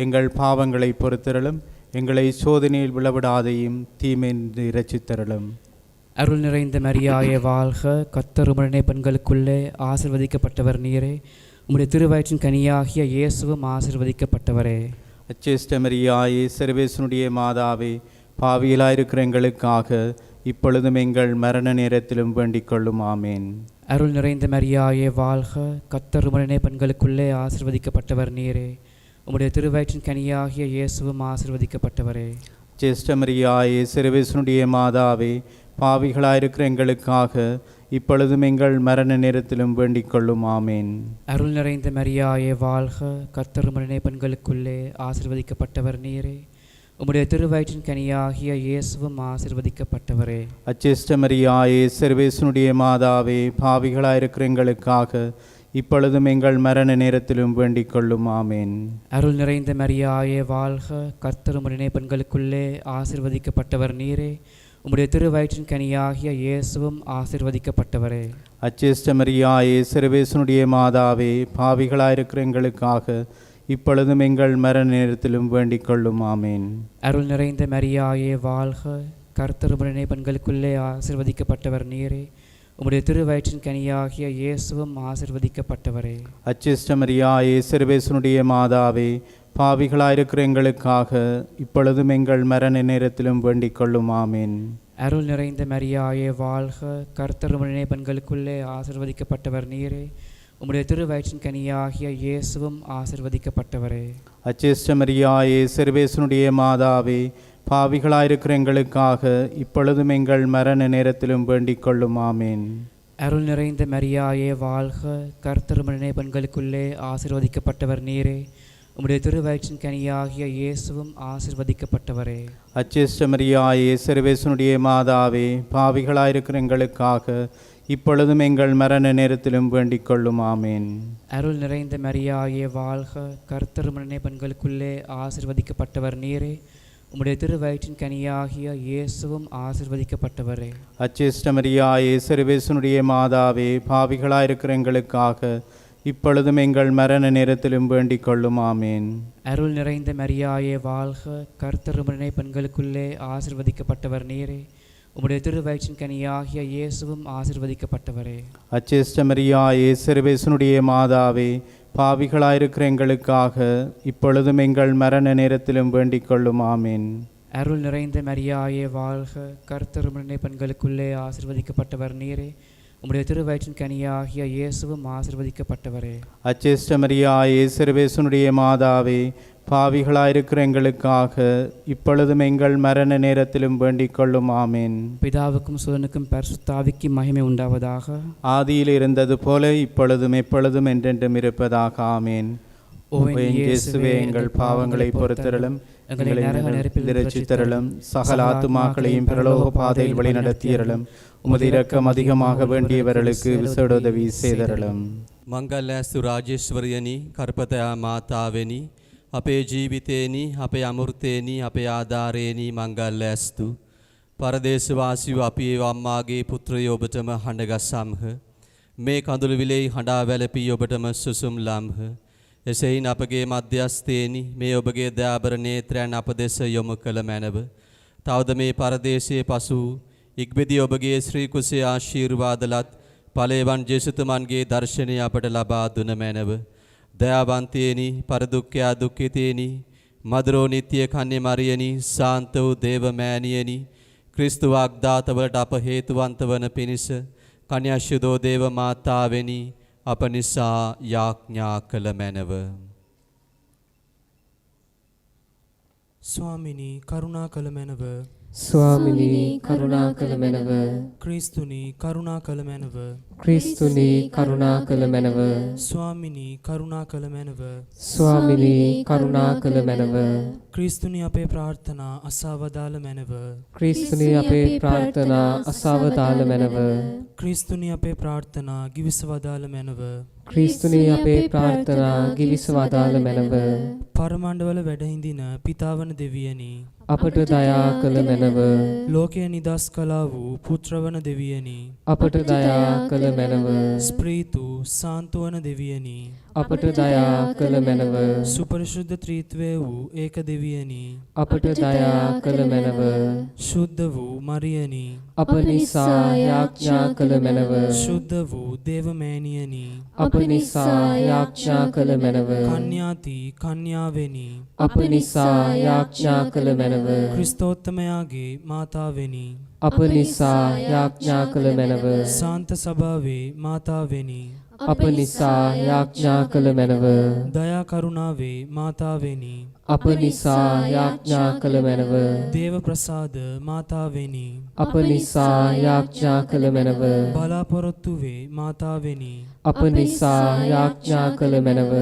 எங்கள் பாவங்களை பொறுத்தருளும். எங்களை சோதனையில் விழவிடாதையும் தீமையின்றி இரட்சித்தருளும். அருள் நிறைந்த மரியாயே வாழ்க, கர்த்தர் உம்முடனே பெண்களுக்குள்ளே ஆசிர்வதிக்கப்பட்டவர் நீரே, உம்முடைய திருவயிற்றின் கனியாகிய இயேசுவும் ஆசிர்வதிக்கப்பட்டவரே. அச்சேஷ்ட மரியாயே, சர்வேசனுடைய மாதாவே, பாவியலாயிருக்கிற எங்களுக்காக இப்பொழுதும் எங்கள் மரண நேரத்திலும் வேண்டிக் கொள்ளும். ஆமேன். அருள் நிறைந்த மரியாயே வாழ்க, கர்த்தர் உம்முடனே பெண்களுக்குள்ளே ஆசிர்வதிக்கப்பட்டவர் நீரே, உம்முடைய திருவயிற்றின் கனியாகிய இயேசுவும் ஆசிர்வதிக்கப்பட்டவரே. ஜேஷ்ட மரியாயே, சர்வேசனுடைய மாதாவே, பாவிகளாயிருக்கிற எங்களுக்காக இப்பொழுதும் எங்கள் மரண நேரத்திலும் வேண்டிக் கொள்ளும். ஆமேன். அருள் நிறைந்த மரியாயே வாழ்க, கர்த்தர் உம்முடனே பெண்களுக்குள்ளே ஆசிர்வதிக்கப்பட்டவர் நீரே, உம்முடைய திருவயிற்றின் கனியாகிய இயேசுவும் ஆசிர்வதிக்கப்பட்டவரே. அச்சேஷ்ட மரியாயே, சர்வேசனுடைய மாதாவே, பாவிகளாயிருக்கிற எங்களுக்காக இப்பொழுதும் எங்கள் மரண நேரத்திலும் வேண்டிக் கொள்ளும். ஆமேன். அருள் நிறைந்த மரியாயே வாழ்க, கர்த்தர் உம்முடனே பெண்களுக்குள்ளே ஆசிர்வதிக்கப்பட்டவர் நீரே, உம்முடைய திருவயிற்றின் கனியாகிய இயேசுவும் ஆசிர்வதிக்கப்பட்டவரே. அச்சேஷ்ட மரியாயே, சர்வேசனுடைய மாதாவே, பாவிகளாயிருக்கிற எங்களுக்காக இப்பொழுதும் எங்கள் மரண நேரத்திலும் வேண்டிக் கொள்ளும். ஆமேன். அருள் நிறைந்த மரியாயே வாழ்க, கர்த்தர் உம்முடனே பெண்களுக்குள்ளே ஆசிர்வதிக்கப்பட்டவர் நீரே, உம்முடைய திருவயிற்றின் கனியாகிய இயேசுவும் ஆசிர்வதிக்கப்பட்டவரே. அச்சேஷ்ட மரியாயே, சர்வேசனுடைய மாதாவே, பாவிகளாயிருக்கிற எங்களுக்காக இப்பொழுதும் எங்கள் மரண நேரத்திலும் வேண்டிக் கொள்ளும். ஆமேன். அருள் நிறைந்த மரியாயே வாழ்க, கர்த்தர் உம்முடனே பெண்களுக்குள்ளே ஆசிர்வதிக்கப்பட்டவர் நீரே, உம்முடைய திருவயிற்றின் கனியாகிய இயேசுவும் ஆசிர்வதிக்கப்பட்டவரே. அச்சேஷ்ட மரியாயே, சர்வேசனுடைய மாதாவே, பாவிகளாயிருக்கிற எங்களுக்காக இப்பொழுதும் எங்கள் மரண நேரத்திலும் வேண்டிக் கொள்ளும். ஆமேன். அருள் நிறைந்த மரியாயே வாழ்க, கர்த்தர் உம்முடனே பெண்களுக்குள்ளே ஆசிர்வதிக்கப்பட்டவர் நீரே, உம்முடைய திருவயிற்றின் கனியாகிய இயேசுவும் ஆசிர்வதிக்கப்பட்டவரே. அச்சேஷ்ட மரியாயே, சர்வேசனுடைய மாதாவே, பாவிகளாயிருக்கிற எங்களுக்காக இப்பொழுதும் எங்கள் மரண நேரத்திலும் வேண்டிக் கொள்ளும். ஆமேன். அருள் நிறைந்த மரியாயே வாழ்க, கர்த்தர் உம்முடனே பெண்களுக்குள்ளே ஆசிர்வதிக்கப்பட்டவர் நீரே, உம்முடைய திருவயிற்றின் கனியாகிய இயேசுவும் ஆசிர்வதிக்கப்பட்டவரே. அச்சேஷ்ட மரியாயே, சர்வேசனுடைய மாதாவே, பாவிகளாயிருக்கிற எங்களுக்காக இப்பொழுதும் எங்கள் மரண நேரத்திலும் வேண்டிக் கொள்ளும். ஆமேன். அருள் நிறைந்த மரியாயே வாழ்க, கர்த்தர் உம்முடனே பெண்களுக்குள்ளே ஆசிர்வதிக்கப்பட்டவர் நீரே, உம்முடைய திருவயிற்றின் கனியாகிய இயேசுவும் ஆசிர்வதிக்கப்பட்டவரே. அச்சேஷ்ட மரியாயே, சர்வேசனுடைய மாதாவே, பாவிகளாயிருக்கிற எங்களுக்காக இப்பொழுதும் எங்கள் மரண நேரத்திலும் வேண்டிக் கொள்ளும். ஆமேன். அருள் நிறைந்த மரியாயே வாழ்க, கர்த்தர் உம்முடனே பெண்களுக்குள்ளே ஆசிர்வதிக்கப்பட்டவர் நீரே, உம்முடைய திருவயிற்றின் கனியாகிய இயேசுவும் ஆசிர்வதிக்கப்பட்டவரே. அச்சேஷ்ட மரியாயே, சர்வேசனுடைய மாதாவே, பாவிகளாயிருக்கிற எங்களுக்காக இப்பொழுதும் எங்கள் மரண நேரத்திலும் வேண்டிக் கொள்ளும். ஆமேன். பிதாவுக்கும் சுதனுக்கும் பரிசுத்தாவிக்கும் மகிமை உண்டாவதாக. ஆதியில் இருந்தது போல இப்பொழுதும் எப்பொழுதும் என்றென்றும் இருப்பதாக. ஆமேன். ஓ என் இயேசுவே, எங்கள் பாவங்களை பொறுத்தருளும், எங்களை நரக நெருப்பில் ரட்சித்தருளும். சகல ஆத்துமாக்களையும் பிரலோக பாதையில் வழிநடத்தியருளும். உமது இரக்கம் அதிகமாக வேண்டியவர்களுக்கு விசேட உதவி செய்தருளும். මංගල්‍යස්තු රාජේශ්වරයනි කරපතයා මාතාවෙනි අපේ ජීවිතේනි අපේ අමෘතේනි අපේ ආධාරේනි මංගල්‍යස්තු පරදේශවාසීව අපි ඒ අම්මාගේ පුත්‍රය ඔබටම හඬගස්සම්හ මේ කඳුළු විලේ හඬා වැළපී ඔබටම සුසුම් ලම්හ එසේයින් අපගේ මධ්‍යස්ථේනි මේ ඔබගේ දයාබර නේත්‍රයන් අප දෙස යොමු කළ මැනව තවද මේ පරදේශයේ පසු ඉක්බිදී ඔබගේ ශ්‍රී කුසේ ආශිර්වාදලත් ඵලයන් ජේසුතුමන්ගේ දර්ශනය අපට ලබා දුන මැනව දයාවන්තේනි පරදුක්ඛයා දුක්ඛිතේනි මధుරෝ නිත්‍ය කන්‍ය මරියනි ශාන්ත වූ දේව මෑණියනි ක්‍රිස්තු වාග්දාතවලට අප හේතුවන්ත වන පිණිස කන්‍යාශුදෝ දේව මාතාවෙනි අප නිසා යාඥා කළ මැනව. ස්වාමිනී කරුණා කළ මැනව. ස්වාමිනී කරුණා කළ මැනව. ක්‍රිස්තුනී කරුණා කළ මැනව. ක්‍රිස්තුනී කරුණා කළ මැනව. ස්වාමිනී කරුණා කළ මැනව. ස්වාමිනී කරුණා කළ මැනව. ක්‍රිස්තුනී අපේ ප්‍රාර්ථනා අසවදාල මැනව. ක්‍රිස්තුනී අපේ ප්‍රාර්ථනා අසවදාල මැනව. ක්‍රිස්තුනී අපේ ප්‍රාර්ථනා ගිවිසවදාල මැනව. ක්‍රිස්තුනී අපේ ප්‍රාර්ථනා ගිවිසවදාල මැනව. පරමණ්ඩවල වැඩ හිඳින පිතාවන දෙවියනි අපට දයා කළ මැනව. ලෝකය නිදස් කළා වූ පුත්‍රවන දෙවියනි අපට දයා කළ මැනව. ස්ප්‍රීතු සාන්තුවන දෙවියනි අපට දයා කළ මැනව. සුපරිශුද්ධ ත්‍රිත්වය වූ ඒක දෙවියනි අපට දයා කළ මැනව. ශුද්ධ වූ මරියනි අප නිසා යාඥා කළ මැනව. ශුද්ධ වූ දේවමෑණියනි අප නිසා යාඥා කළ මැනව. කන්‍යාති කන්‍යාවෙනි අප නිසා යාඥා කළ මැනව. ක්‍රිස්තෝත්තමයාගේ මාතාවෙනි අප නිසා යාඥා කළ මැනව. සාන්ත සභාවේ මාතාවෙනි අප නිසා යාඥා කළ මැනව. දයා කරුණාවේ මාතාවෙනි අප නිසා යාඥා කළ මැනව. දේව ප්‍රසාද මාතාවෙනි අප නිසා යාඥා කළ මැනව. බලාපොරොත්තුවේ මාතාවෙනි අප නිසා යාඥා කළ මැනව.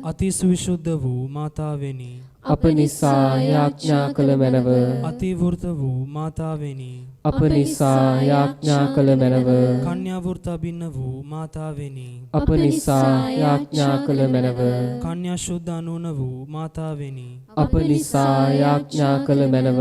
අතිසුවිශුද්ධ වූ මාතාවෙනි අප නිසා යාඥා කළ මැනව. අතිවෘත වූ මාතාවෙනි අප නිසා යාඥා කළ මැනව. කන්‍යාවෘත අභින්න වූ මාතාවෙනි අප නිසා යාඥා කළ මැනව. කන්‍යා ශුද්ධ අනුන වූ මාතාවෙනි අප නිසා යාඥා කළ මැනව.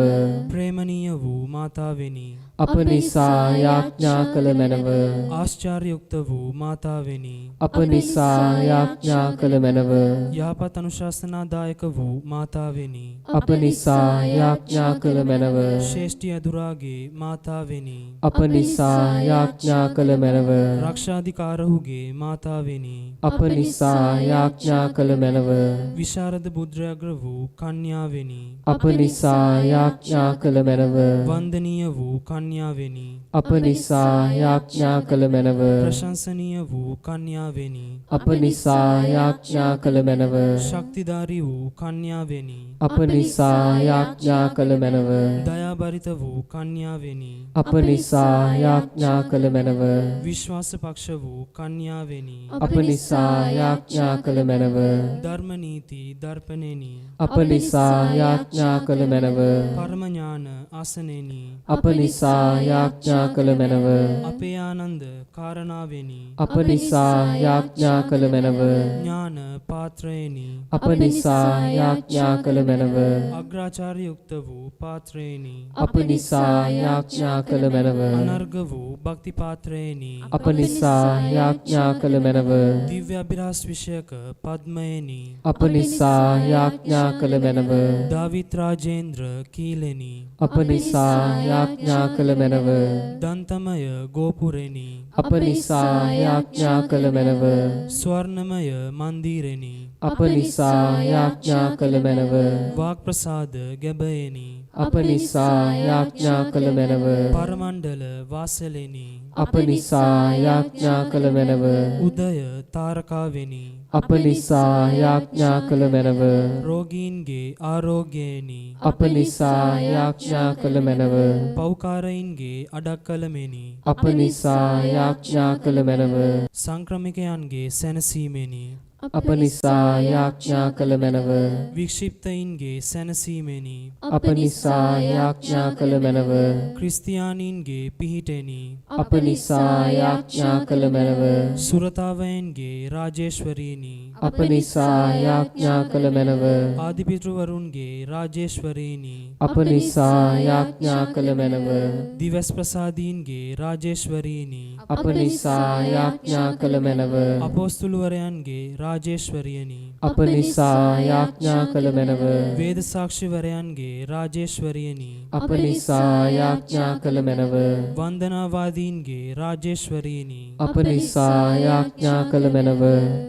ප්‍රේමණීය වූ මාතාවෙනි අප නිසා යාඥා කළ මැනව. ආශ්චර්යයුක්ත වූ මාතාවෙනි අප නිසා යාඥා කළ මැනව. යහපත් අනුශාසනාදායක වූ මාතාවෙනි අප නිසා යාඥා කළ මැනව. ශ්‍රේෂ්ඨ අදුරාගේ මාතාවෙනි අප නිසා යාඥා කළ මැනව. රක්ෂාධිකාරහුගේ මාතාවෙනි අප නිසා යාඥා කළ මැනව. විශාරද බුද්ධාග්‍ර වූ කන්‍යාවෙනි අප නිසා යාඥා කළ මැනව. වන්දනීය වූ කන්‍යාවෙනි අප නිසා යාඥා කළ මැනව. ප්‍රශංසනීය වූ කන්‍යාවෙනි අප නිසා යාඥා කළ මැනව. ශක්තිධාරී වූ කන්‍යාවෙනි අප නිසා යාඥා කළ මැනව. දයාබරිත වූ කන්‍යාවෙනි අප නිසා යාඥා කළ මැනව. විශ්වාස පක්ෂ වූ කන්‍යාවෙනි අප නිසා යාඥා කළ මැනව. ධර්මනීති දර්පණෙනි අප නිසා යාඥා කළ මැනව. පරම ඥාන ආසනෙනි අප නිසා යාඥා කළ මැනව. අපේ ආනන්ද කාරණාවෙනි අප නිසා යාඥා කළ මැනව. ඥාන පාත්‍රයෙනි අප නිසා යාඥා කළ මැනව. අග්‍රාචාර්ය යුක්ත වූ පාත්‍රයෙනි අප නිසා යාඥා කළ මැනව. අනර්ග වූ භක්ති පාත්‍රයෙනි අප නිසා යාඥා කළ මැනව. දිව්‍ය අභිරහස් විෂයක පද්මයෙනි අප නිසා යාඥා කළ මැනව. දාවිත් රාජේන්ද්‍ර කීලෙනි අප නිසා යාඥා කළ මැනව. දන්තමය ගෝපුරෙනි අප නිසා යාඥා කළ මැනව. ස්වර්ණමය මන්දිරෙනි අප නිසා යාඥා කළ මැනව. වාක් ප්‍රසාද ගැබයෙනි අප නිසා යාඥා කළ මැනව. පරමණ්ඩල වාසලෙනි අප නිසා යාඥා කළ මැනව. උදය තාරකාවෙනි අප නිසා යාඥා කළ මැනව. රෝගීන්ගේ ආරෝග්‍යයෙනි අප නිසා යාඥා කළ මැනව. පෞකාරයින්ගේ අඩක්කලමෙනි අප නිසා යාඥා කළ මැනව. සංක්‍රමිකයන්ගේ සැනසීමෙනි අප නිසා යාඥා කළ මැනව වික්ෂිප්තයින්ගේ සැනසීමෙනි අප නිසා යාඥා කළ මැනව ක්‍රිස්තියානීන්ගේ පිහිටෙනි අප නිසා යාඥා කළ මැනව සුරතාවයන්ගේ රාජේශ්වරීනි අප නිසා යාඥා කළ මැනව ආදිපිතෘවරුන්ගේ රාජේශ්වරීනි අප නිසා යාඥා කළ මැනව දිවස් ප්‍රසාදීන්ගේ රාජේශ්වරීනි අප නිසා යාඥා කළ මැනව අපොස්තුලවරයන්ගේ රාජේශ්වරියනි අප නිසා යාඥා කළ මැනව වේද සාක්ෂිවරයන්ගේ රාජේශ්වරියනි අප නිසා යාඥා කළ මැනව වන්දනාවාදීන්ගේ රාජේශ්වරීනි අප නිසා යාඥා කළ මැනව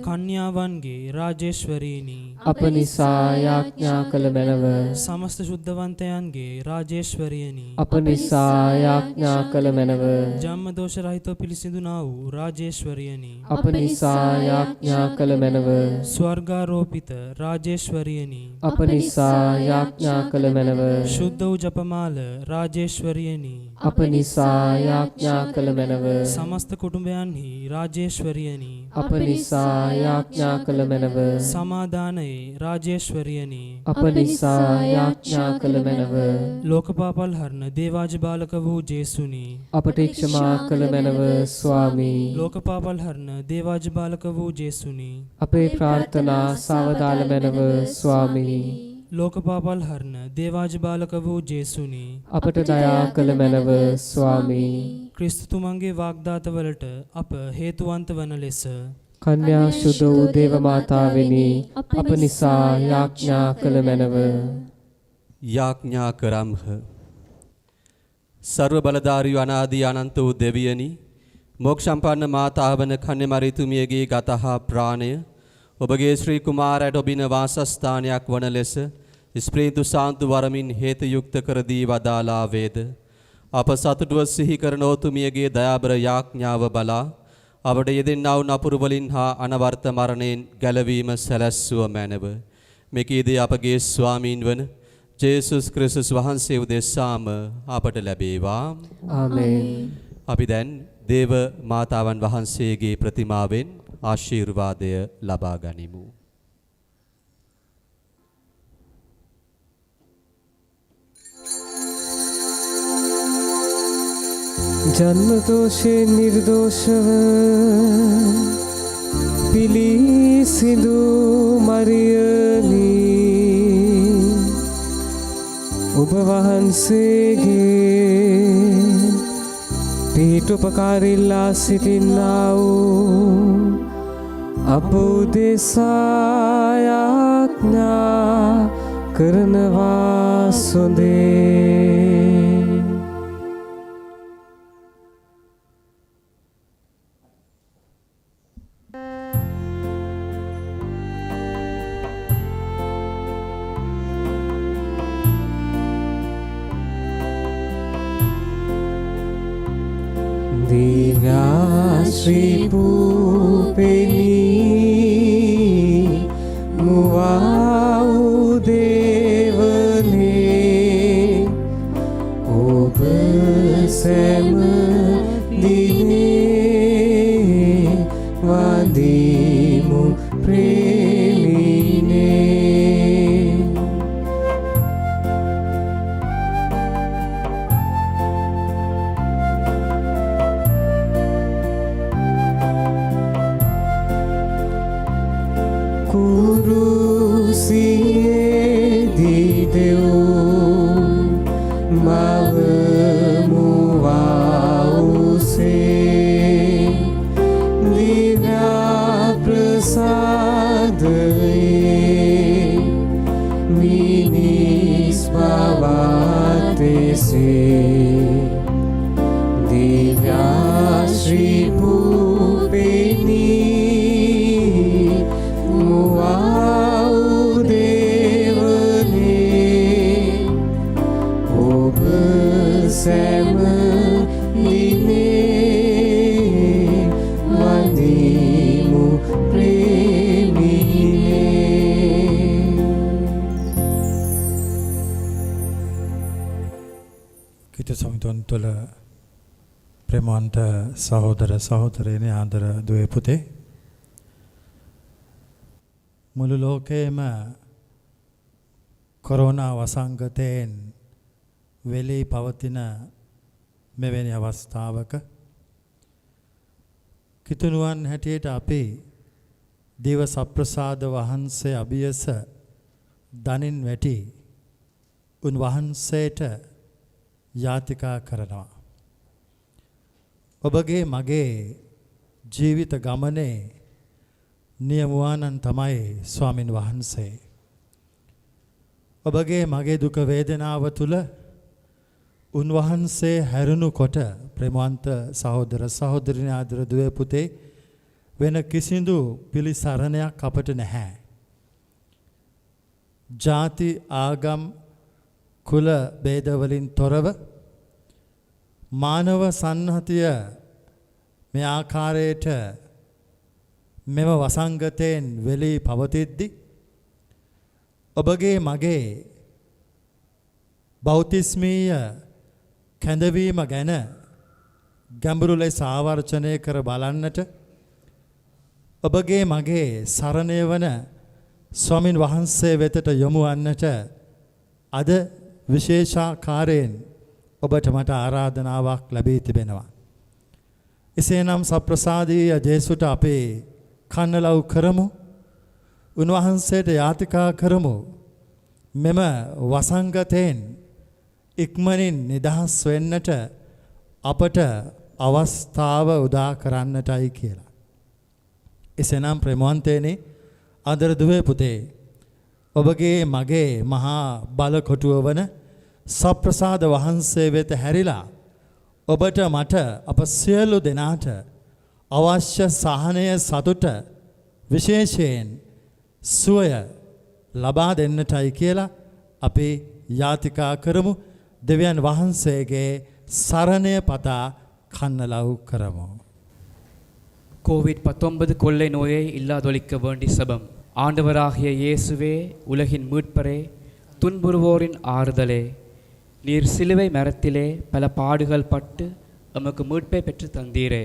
කන්‍යාවන්ගේ රාජේශ්වරීනි අප නිසා යාඥා කළ මැනව සමස්ත ශුද්ධවන්තයන්ගේ රාජේශ්වරියනි අප නිසා යාඥා කළ මැනව ජම්ම දෝෂ රහිතව පිළිසිඳුනා වූ රාජේශ්වරියනි අප නිසා යාඥා කළ මැනව ස්වර්ගාරෝපිත රාජේශ්වරියනි අප නිසා යාඥා කළ මැනව ශුද්ධ වූ ජපමාල රාජේශ්වරියනි අප නිසා යාඥා කළ මැනව සමස්ත කුටුඹයන්හි රාජේශ්වරියනි අප නිසා යාඥා කළ මැනව සමාදානයේ රාජේශ්වරියනි අප නිසා යාඥා කළ මැනව ලෝකපාපල් හරණ දේවාජ බාලක වූ ජේසුනි අපට ක්ෂමා කළ මැනව ස්වාමී ලෝකපාපල් හරණ දේවාජ බාලක වූ ජේසුනි අපේ ප්‍රාර්ථනා සවදාල මැනව ස්වාමී ලෝකපාපල් හරණ දේවාජ බාලක වූ ජේසුනි අපට දයා කළ මැනව ස්වාමී ක්‍රිස්තුතුමන්ගේ වාග්දාතවලට අප හේතුවන්ත වන ලෙස කන්‍යා ශුද්ධ වූ දේව මාතාවෙනි අප නිසා යාඥා කළ මැනව යාඥා කරම්හ. සර්ව බලධාරී අනාදී අනන්ත වූ දෙවියනි, මොක්ෂම්පන්න මාතාවන කන්‍යමරිතුමියගේ ගතහා ප්‍රාණය ඔබගේ ශ්‍රී කුමාරයට ඔබින වාසස්ථානයක් වන ලෙස ස්ප්‍රීතු සාන්තු වරමින් හේතුයුක්ත කර දී වදාලා වේද. අප සතුටුව සිහි කරන ඔතුමියගේ දයාබර යාඥාව බලා අපට යෙදෙන්නා වූ නපුරු වලින් හා අනවර්ථ මරණයෙන් ගැලවීම සැලැස්සුව මැනව. මෙකීදී අපගේ ස්වාමීන් වන ජේසුස් ක්‍රිස්තුස් වහන්සේ උදෙසාම අපට ලැබේවා. ආමේන්. අපි දැන් දේව මාතාවන් වහන්සේගේ ප්‍රතිමාවෙන් ආශිර්වාදය ලබා ගනිමු. ජන්ම දෝෂයෙන් නිර්දෝෂව පිළිසිඳු මරියනි ඔබ වහන්සේගේ පිහිටුපකාරිල්ලා සිටින්නා වූ අප උදෙසා යාඥා කරනවා සොඳේ. දිව්‍යාශ්‍රී භූපෙනී මුවා වූ දේවනේ ඔබ සැම දිනේ වඳිමු ප්‍රේමිනේ. කුරුසියේදී දෙව් මව මුවා වූසේ දිව්‍ය ප්‍රසාදයේ මිනිස් බවතෙසේ දිව්‍යාශ්‍රී භූපෙනී මුවා වූ දේවනේ ඔබ සැම දිනේ වඳිමු ප්‍රේමිනේ. kita සමිතුන් තුළ ප්‍රේමවන්ත සහෝදර සහෝදරයනි ආදර දුවේ පුතේ මුළු ලෝකයේම කොරෝනා වසංගතයෙන් වෙලී පවතින මෙවැනි අවස්ථාවක කිතුනුවන් හැටියට අපි දේව සප්‍රසාද වහන්සේ අභියස දනින් වැටි උන්වහන්සේට යාතිකා කරනවා. ඔබගේ මගේ ජීවිත ගමනේ නියමුවානන් තමයි ස්වාමින් වහන්සේ. ඔබගේ මගේ දුක වේදනාව තුළ උන්වහන්සේ හැරුණු කොට ප්‍රේමවන්ත සහෝදර සහෝදරියන් ආදර දුවේ පුතේ වෙන කිසිදු පිළිසරණයක් අපට නැහැ. ජාති ආගම් කුල ભેද වලින් තොරව මානව සංහතිය මේ ආකාරයට මෙම වසංගතයෙන් වෙලී පවතිද්දී ඔබගේ මගේ බෞතිස්මීය කැඳවීම ගැන ගැඹුරු ලෙස ආවර්ජනය කර බලන්නට ඔබගේ මගේ සරණය වන ස්වාමින් වහන්සේ වෙතට යොමු වන්නට අද විශේෂාකාරයෙන් ඔබට මට ආරාධනාවක් ලැබී තිබෙනවා. එසේනම් සප්‍රසාදීය ජේසුට අපේ කන්නලව් කරමු. උන්වහන්සේට යාතිකා කරමු. මෙම වසංගතයෙන් ඉක්මනින් නිදහස් වෙන්නට අපට අවස්ථාව උදා කරන්නටයි කියලා. එසේනම් ප්‍රේමවන්තයනි ආදර දුවේ පුතේ ඔබගේ මගේ මහා බල කොටුව වන සප්‍රසාද වහන්සේ වෙත හැරිලා ඔබට මට අප සියලු දෙනාට අවශ්‍ය සහනය සතුට විශේෂයෙන් සුවය ලබා දෙන්නටයි කියලා අපි යාතිකා කරමු. දෙවියන් වහන්සේගේ සරණය පතා කන්නලව් කරමු. கோவிட்-19 கொள்ளை நோயை இல்லாதொழிக்க வேண்டி சபம். ஆண்டவராகிய இயேசுவே, உலகின் மீட்பரே, துன்புறுவோரின் ஆறுதலே, நீர் சிலுவை மரத்திலே பல பாடுகள் பட்டு எமக்கு மீட்பை பெற்று தந்தீரே.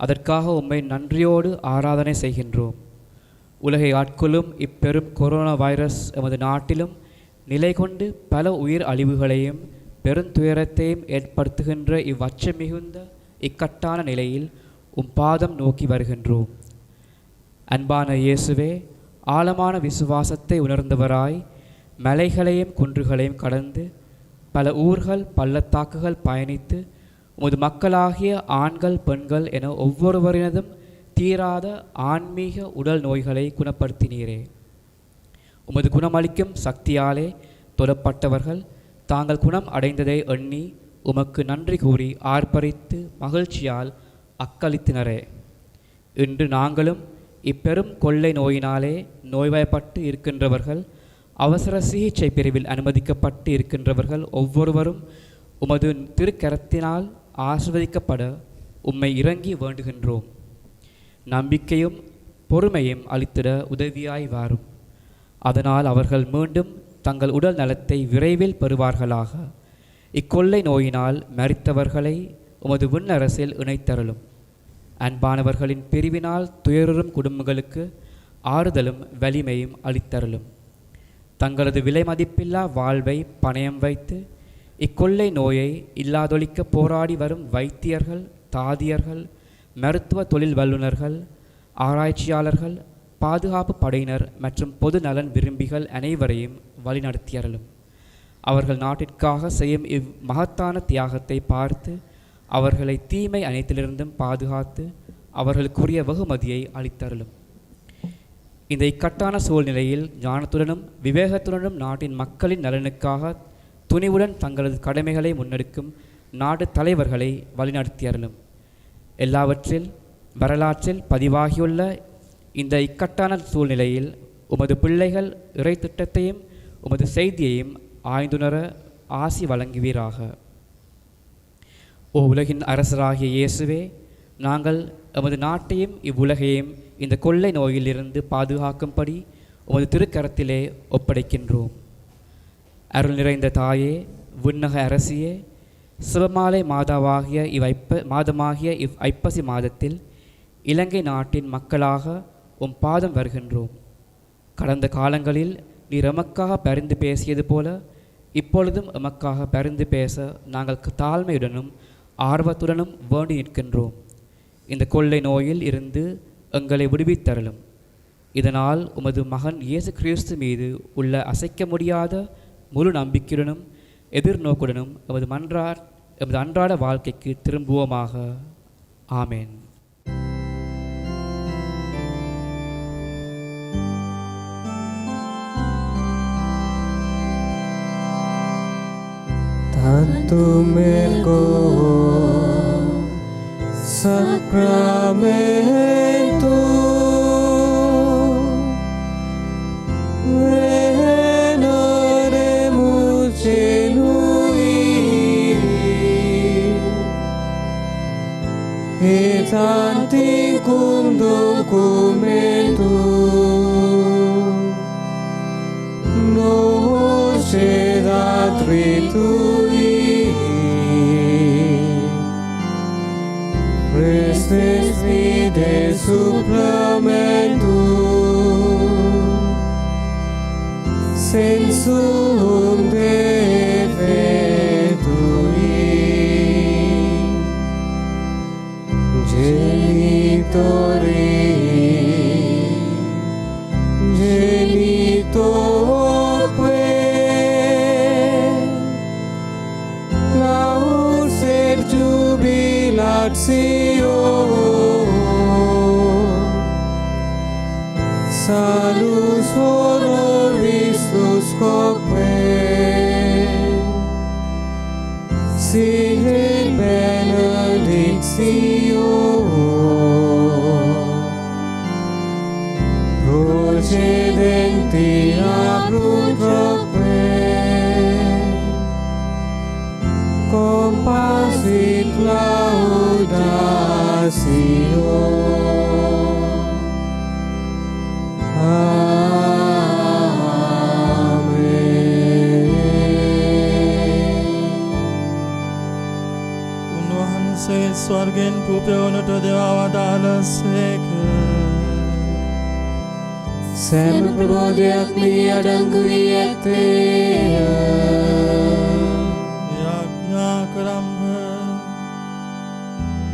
அதற்காக உம்மை நன்றியோடு ஆராதனை செய்கின்றோம். உலகை ஆட்கொள்ளும் இப்பெரும் கொரோனா வைரஸ் எமது நாட்டிலும் நிலை கொண்டு பல உயிர் அழிவுகளையும் பெருந்துயரத்தையும் ஏற்படுத்துகின்ற இவ்வச்சம் மிகுந்த இக்கட்டான நிலையில் பாதம் நோக்கி வருகின்றோம். அன்பான இயேசுவே, ஆழமான விசுவாசத்தை உணர்ந்தவராய் மலைகளையும் குன்றுகளையும் கடந்து பல ஊர்கள் பள்ளத்தாக்குகள் பயணித்து உமது மக்களாகிய ஆண்கள் பெண்கள் என ஒவ்வொருவரினதும் தீராத ஆன்மீக உடல் நோய்களை குணப்படுத்தினீரே. உமது குணமளிக்கும் சக்தியாலே தொடப்பட்டவர்கள் தாங்கள் குணம் அடைந்ததை எண்ணி உமக்கு நன்றி கூறி ஆர்ப்பரித்து மகிழ்ச்சியால் அக்களித்தினரே. இன்று நாங்களும் இப்பெரும் கொள்ளை நோயினாலே நோய்வாய்ப்பட்டு இருக்கின்றவர்கள், அவசர சிகிச்சை பிரிவில் அனுமதிக்கப்பட்டு இருக்கின்றவர்கள் ஒவ்வொருவரும் உமது திருக்கரத்தினால் ஆசிர்வதிக்கப்பட உம்மை இறங்கி வேண்டுகின்றோம். நம்பிக்கையும் பொறுமையும் அளித்திட உதவியாய் வாரும். அதனால் அவர்கள் மீண்டும் தங்கள் உடல் நலத்தை விரைவில் பெறுவார்களாக. இக்கொள்ளை நோயினால் மரித்தவர்களை உமது விண்ணரசில் இணைத்தருளும். அன்பானவர்களின் பிரிவினால் துயருறும் குடும்பங்களுக்கு ஆறுதலும் வலிமையும் அளித்தருளும். தங்களது விலை மதிப்பில்லா வாழ்வை பணயம் வைத்து இக்கொள்ளை நோயை இல்லாதொழிக்க போராடி வரும் வைத்தியர்கள், தாதியர்கள், மருத்துவ தொழில் வல்லுநர்கள், ஆராய்ச்சியாளர்கள், பாதுகாப்பு படையினர் மற்றும் பொது நலன் விரும்பிகள் அனைவரையும் வழிநடத்தியருளும். அவர்கள் நாட்டிற்காக செய்யும் இம்மகத்தான தியாகத்தை பார்த்து அவர்களை தீமை அனைத்திலிருந்தும் பாதுகாத்து அவர்களுக்குரிய வெகுமதியை அளித்தருளும். இந்த இக்கட்டான சூழ்நிலையில் ஞானத்துடனும் விவேகத்துடனும் நாட்டின் மக்களின் நலனுக்காக துணிவுடன் தங்களது கடமைகளை முன்னெடுக்கும் நாட்டு தலைவர்களை வழிநடத்தியருளும். எல்லாவற்றில் வரலாற்றில் பதிவாகியுள்ள இந்த இக்கட்டான சூழ்நிலையில் உமது பிள்ளைகள் இறை திட்டத்தையும் உமது செய்தியையும் ஆய்ந்துணர ஆசி வழங்குவீராக. ஓ உலகின் அரசராகிய இயேசுவே, நாங்கள் எமது நாட்டையும் இவ்வுலகையும் இந்த கொள்ளை நோயிலிருந்து பாதுகாக்கும்படி உமது திருக்கரத்திலே ஒப்படைக்கின்றோம். அருள் நிறைந்த தாயே, விண்ணக அரசியே, சிவமாலை மாதமாகிய ஐப்பசி மாதத்தில் இலங்கை நாட்டின் மக்களாக பாதம் வருகின்றோம். கடந்த காலங்களில் நீர் எமக்காக பரிந்து பேசியது போல இப்பொழுதும் எமக்காக பரிந்து பேச நாங்கள் தாழ்மையுடனும் ஆர்வத்துடனும் வேண்டி நிற்கின்றோம். இந்த கொள்ளை நோயில் இருந்து எங்களை விடுவித்தருளும். இதனால் உமது மகன் இயேசு கிறிஸ்து மீது உள்ள அசைக்க முடியாத முழு நம்பிக்கையுடனும் எதிர்நோக்குடனும் எமது அன்றாட வாழ்க்கைக்கு திரும்புவோமாக. ஆமேன். Tanto mergo sacramento veneremur celui et antiquum documentum noce dat ritui prestes vide supplementum sensum defectui genitori genitoque laus et jubilatio salus honor Christus coque signe benedictio procedenti ab utroque compassit laudatio. උන්වහන්සේ ස්වර්ගෙන් පුපයවනට දෙවවදාලසේක. සෑම ප්‍රබෝධයක් මේ අඩංගු වී ඇත්තේය. යාඥා කරම්හ.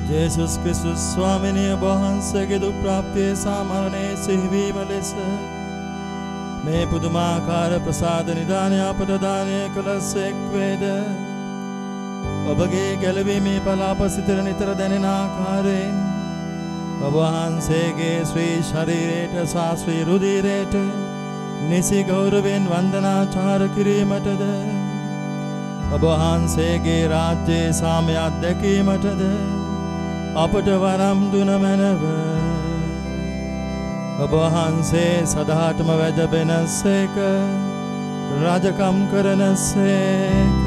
ජේසුස් ක්‍රිස්තුස් ස්වාමිනිය වහන්සේගේ දුක් ප්‍රාප්තියේ සමරණයේ සිහිවීම ලෙස මේ පුදුමාකාර ප්‍රසාද නිදානය අපට දානය කළසෙක් වේද. ඔබගේ ගැලවීමේ පලාප සිතට නිතර දැනෙන ආකාරයෙන් ඔබ වහන්සේගේ ශ්‍රී ශරීරයට සහ ශ්‍රී රුධිරයට නිසි ගෞරවයෙන් වන්දනාචාර කිරීමටද ඔබ වහන්සේගේ රාජ්‍යයේ සාමය අත්දැකීමටද අපට වරම් දුන මැනව. ඔබ වහන්සේ සදාටම වැජබෙනසේක රජකම් කරනසේක.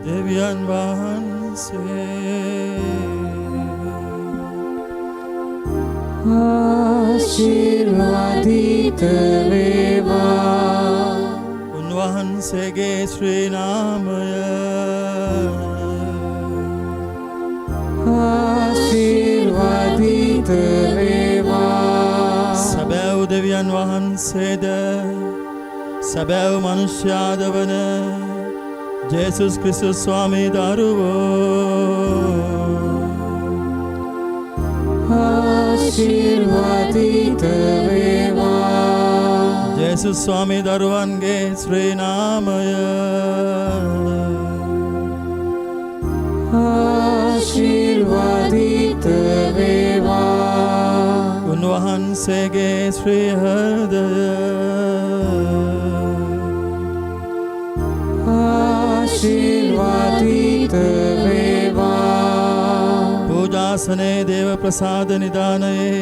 දෙවියන් වහන්සේ ආශිර්වාදිත වේවා. උන්වහන්සේගේ ශ්‍රී නාමය ආශිර්වාදිත වේවා. සැබෑ දෙවියන් වහන්සේද සැබෑ මනුෂ්‍යාද වන ජේසුස් ක්‍රිස්තුස් ස්වාමී දරුවෝ ආශිර්වාදිත වේවා. ජේසුස් ස්වාමී දරුවන්ගේ ශ්‍රී නාමය ආශිර්වාදිත වේවා. උන්වහන්සේගේ ශ්‍රී හෘදය ආශිර්වාදිත වේවා. පූජාසනේ දේව ප්‍රසාද නිදානයේ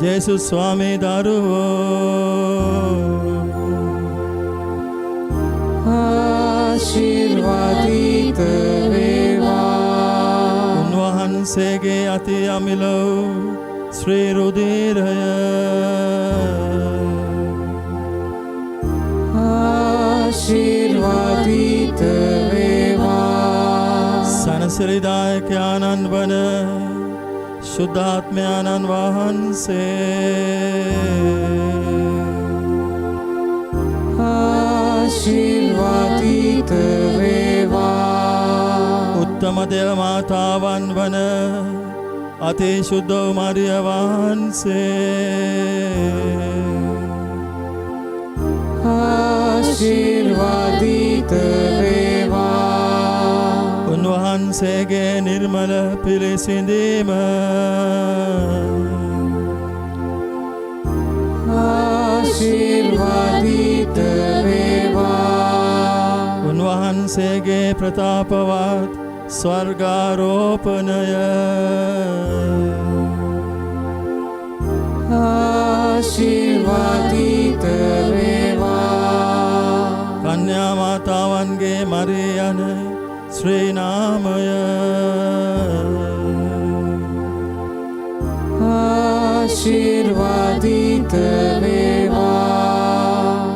ජේසුස් ස්වාමී දරුවෝ ආශිර්වාදිත වේවා. උන්වහන්සේගේ අති අමිලෝ ශ්‍රී රුධිරය ආශිර්වාදිත වේවා. සනසිරිදායක ආනන්ද වන ශුද්ධාත්මයාණන් වහන්සේ ආශිර්වාදිත වේවා. උත්තම දේව මාතාවන් වන අති ශුද්ධ මරිය වහන්සේ ආශිර්වාදිත වේවා. උන්වහන්සේගේ නිර්මල පිළිසිඳීම ආශිර්වාදිත වේවා. උන්වහන්සේගේ ප්‍රතාපවත් ස්වර්ගාරෝපණය ආශිර්වාදිත වේවා. කන්‍යා මාතාවන්ගේ මරියන ශ්‍රී නාමය ආශිර්වාදිත වේවා.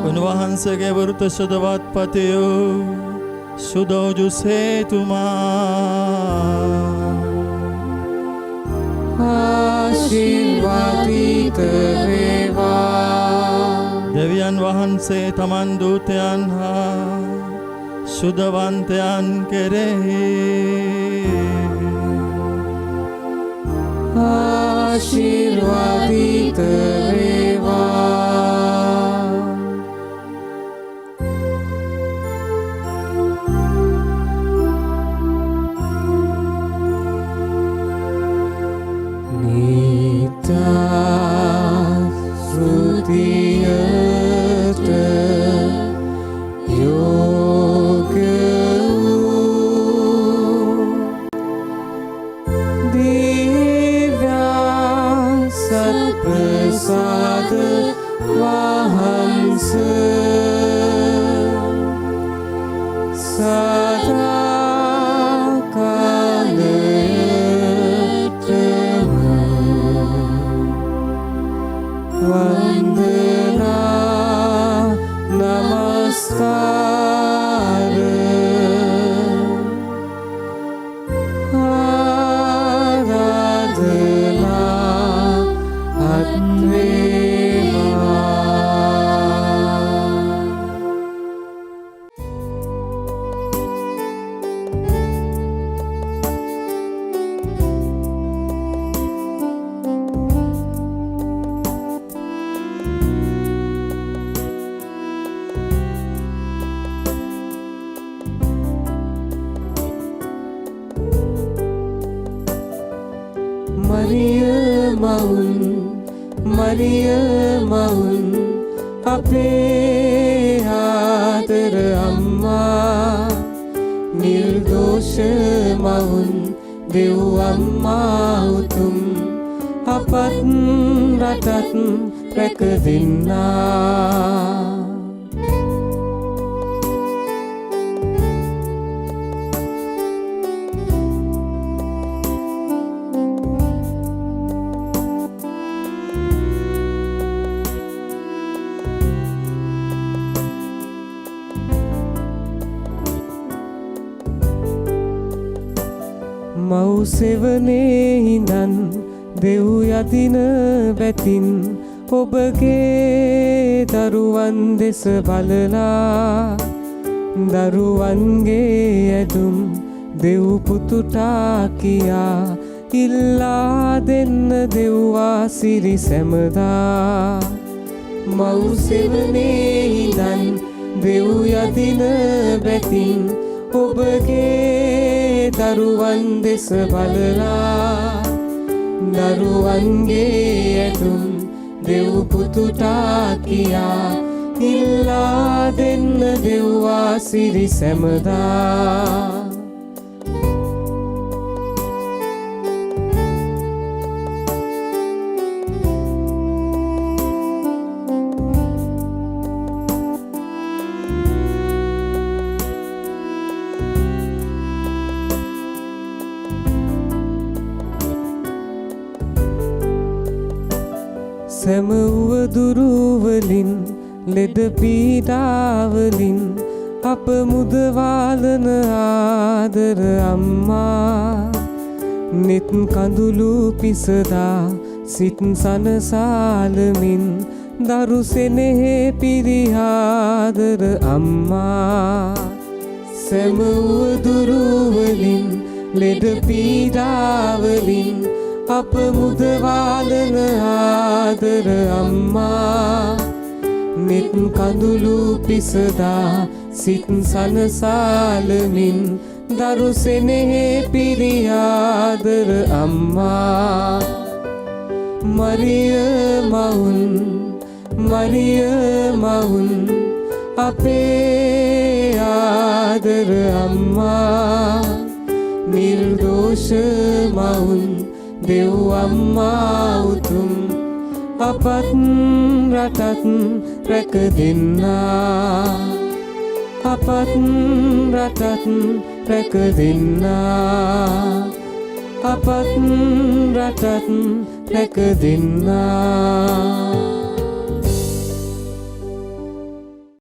උන්වහන්සේගේ වෘත සුදවත් පතියෝ සුදෝජුසේතුමා ආශිර්වාදිත වේවා. දෙවියන් වහන්සේ තමන් දූතයන් හා සුදවන්තයන් කෙරෙහි ආශිර්වාදිත වේවා. නිතා ශ්‍රුතියට යෝග දිව්‍ය සත්ප්‍රසාද වහන්ස සදා කාලයටම වන්දනා නමස්කාර ආරාධනා අත් වේවා. මරිය මවුන් අපේ ආදර අම්මා නිර්දෝෂ මවුන් දෙව් අම්මා උතුම් අපත් රටත් රැක දෙන්නා. මව් සෙවනේ ඉඳන් දෙව් යදින බැතින් ඔබගේ දරුවන් දෙස බලලා දරුවන්ගේ ඇදුම් දෙව් පුතුටා කියා ඉල්ලා දෙන්න දෙව්වා සිරි සැමදා. මව් සෙවනේ ඉඳන් දෙව් යදින බැතින් ඔබගේ දරුවන් දෙස බලලා දරුවන්ගේ ඇතුම් දෙව් පුතුටා කියා ඉල්ලා දෙන්න දෙව්වා සිරි සැමදා සැම උවදුරුවලින් ලෙඩ පීඩාවලින් අප මුදවාලන ආදර අම්මා නිත් කඳුළු පිසදා සිත් සනසාලමින් දරු සෙනෙහෙ පිරිහාදර අම්මා සැම උවදුරුවලින් ලෙඩ පීඩාවලින් අප මුදවාලන ආදර අම්මා නිත් කඳුළු පිසදා සිත් සනසාලමින් දරු සෙනෙහෙ පිරිහාදර අම්මා මරිය මවුන් අපේ ආදර අම්මා නිර්දෝෂ මවුන් දෙව් අම්මා උතුම් අපත් රටත් රැක දෙන්නා අපත් රටත් රැක දෙන්නා අපත් රටත් රැක දෙන්නා